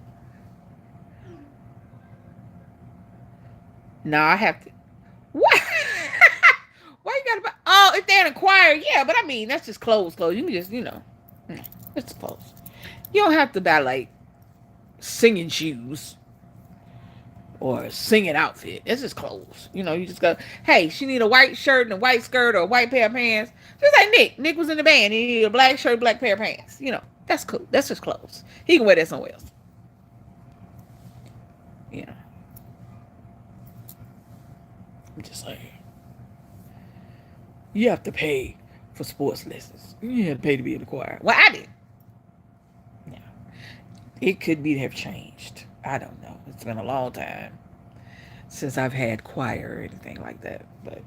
Speaker 1: No, I have to. What? Why you gotta? Oh, if they're in a choir, yeah. But I mean, that's just clothes. You can just, it's clothes. You don't have to buy like singing shoes or a singing outfit. It's just clothes. You just go, hey, she need a white shirt and a white skirt or a white pair of pants. Just like Nick. Nick was in the band. He needed a black shirt, black pair of pants. That's cool. That's just clothes. He can wear that somewhere else. I'm just saying. You have to pay for sports lessons. You have to pay to be in the choir. Well, I did. Yeah. It could be to have changed. I don't know. It's been a long time since I've had choir or anything like that. But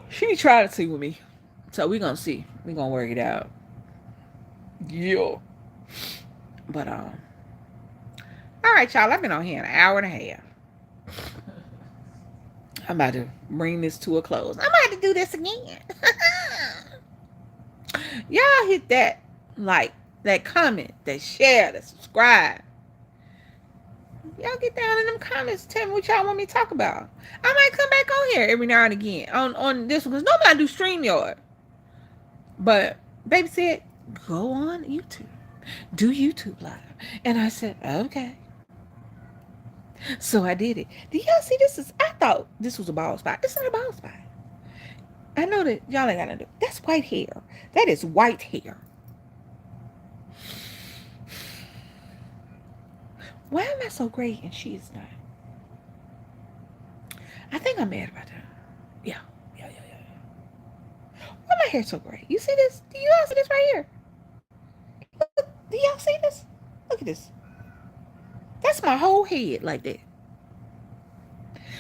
Speaker 1: she be trying to sing with me. So we're going to see. We're going to work it out. Yeah. But, all right, y'all. I've been on here an hour and a half. I'm about to bring this to a close. I'm about to do this again. Y'all hit that like, that comment, that share, that subscribe. Y'all get down in them comments. Tell me what y'all want me to talk about. I might come back on here every now and again on this one because nobody do StreamYard. But baby said, go on YouTube. Do YouTube Live. And I said, okay. So I did it. Do y'all see this? I thought this was a bald spot. It's not a bald spot. I know that y'all ain't got to do. That's white hair. That is white hair. Why am I so gray and she is not? I think I'm mad about that. Yeah. Why my hair so gray? You see this? Do y'all see this right here? Do y'all see this? Look at this. That's my whole head like that.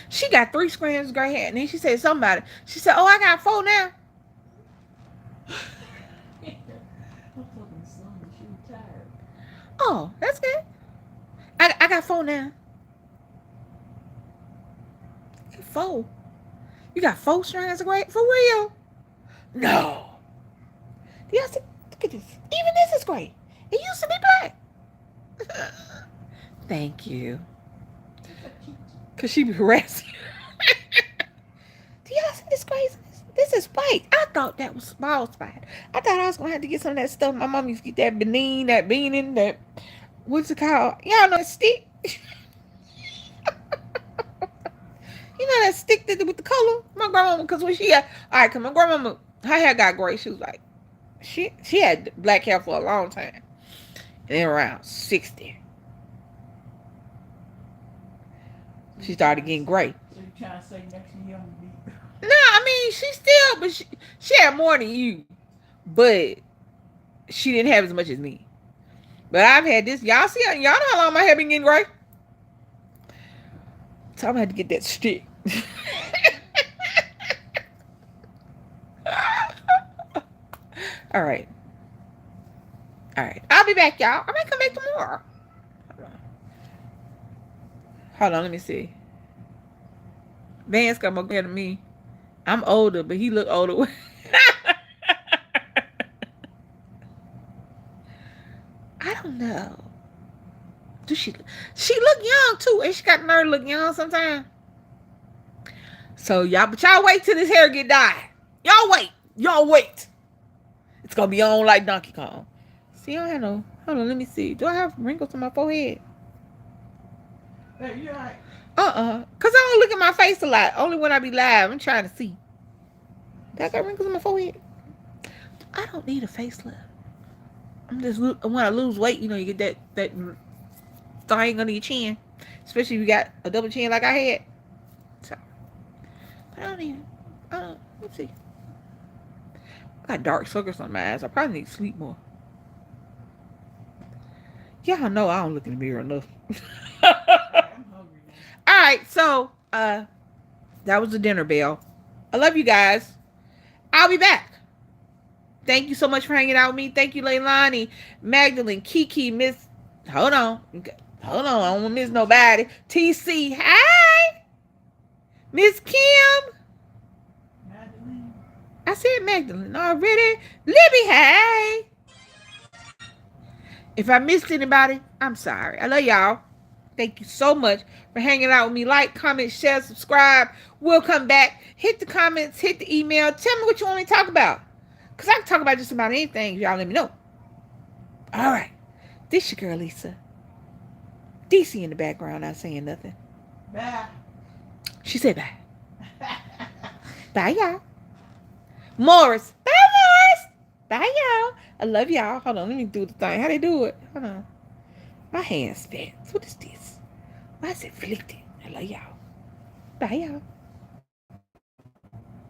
Speaker 1: She got 3 strands of gray hair. And then she said something about it. She said, oh, I got 4 now.
Speaker 2: I'm fucking son. She retired.
Speaker 1: Oh, that's good. I got 4 now. 4. You got 4 strands of gray? For real? No. Do y'all see? Look at this. Even this is gray. It used to be black. Thank you. Because she be harassing. Do y'all see this craziness? This is white. I thought that was bald spot. I thought I was going to have to get some of that stuff. My mom used to get that benin, that beaning, that, what's it called? Y'all know that stick? You know that stick that with the color? My grandmama, because when she had, all right, because my grandmama, her hair got gray. She was like, she had black hair for a long time. And then around 60, she started getting gray.
Speaker 2: So you trying to say next to young me?
Speaker 1: No, I mean, she still, but she had more than you. But she didn't have as much as me. But I've had this. Y'all see, y'all know how long my hair been getting gray? So I'm gonna have to get that stick. All right. All right. I'll be back, y'all. I might come back tomorrow. Hold on, let me see. Vance got more hair than me. I'm older, but he look older. I don't know. Does she look young too, and she got the nerve to look young sometimes. So y'all, but y'all wait till this hair get dyed. Y'all wait. Y'all wait. It's gonna be on like Donkey Kong. See, I don't have no. Hold on, let me see. Do I have wrinkles on my forehead?
Speaker 2: Hey, you alright?
Speaker 1: Cause I don't look at my face a lot. Only when I be live. I'm trying to see. Do I got wrinkles on my forehead? I don't need a facelift. I'm just when I lose weight, you know, you get that thing under your chin, especially if you got a double chin like I had. So, but I don't even. Let's see. I got dark circles on my eyes. I probably need to sleep more. Y'all know I don't look in the mirror enough.
Speaker 2: I'm hungry now.
Speaker 1: All right, so that was the dinner bell. I love you guys. I'll be back. Thank you so much for hanging out with me. Thank you, Leilani, Magdalene, Kiki, Miss. Hold on. I don't want to miss nobody. TC, hi. Miss Kim.
Speaker 2: Madeline.
Speaker 1: I said Magdalene already. Libby, hey. If I missed anybody, I'm sorry. I love y'all. Thank you so much for hanging out with me. Like, comment, share, subscribe. We'll come back. Hit the comments, hit the email. Tell me what you want me to talk about. Because I can talk about just about anything. Y'all let me know. All right. This your girl, Lisa. DC in the background, not saying nothing.
Speaker 2: Bye.
Speaker 1: She said bye. Bye, y'all. Morris. Bye, Morris. Bye, y'all. I love y'all. Hold on. Let me do the thing. How they do it? Hold on. My hand's fat. What is this? Why is it flicked? I love y'all. Bye, y'all.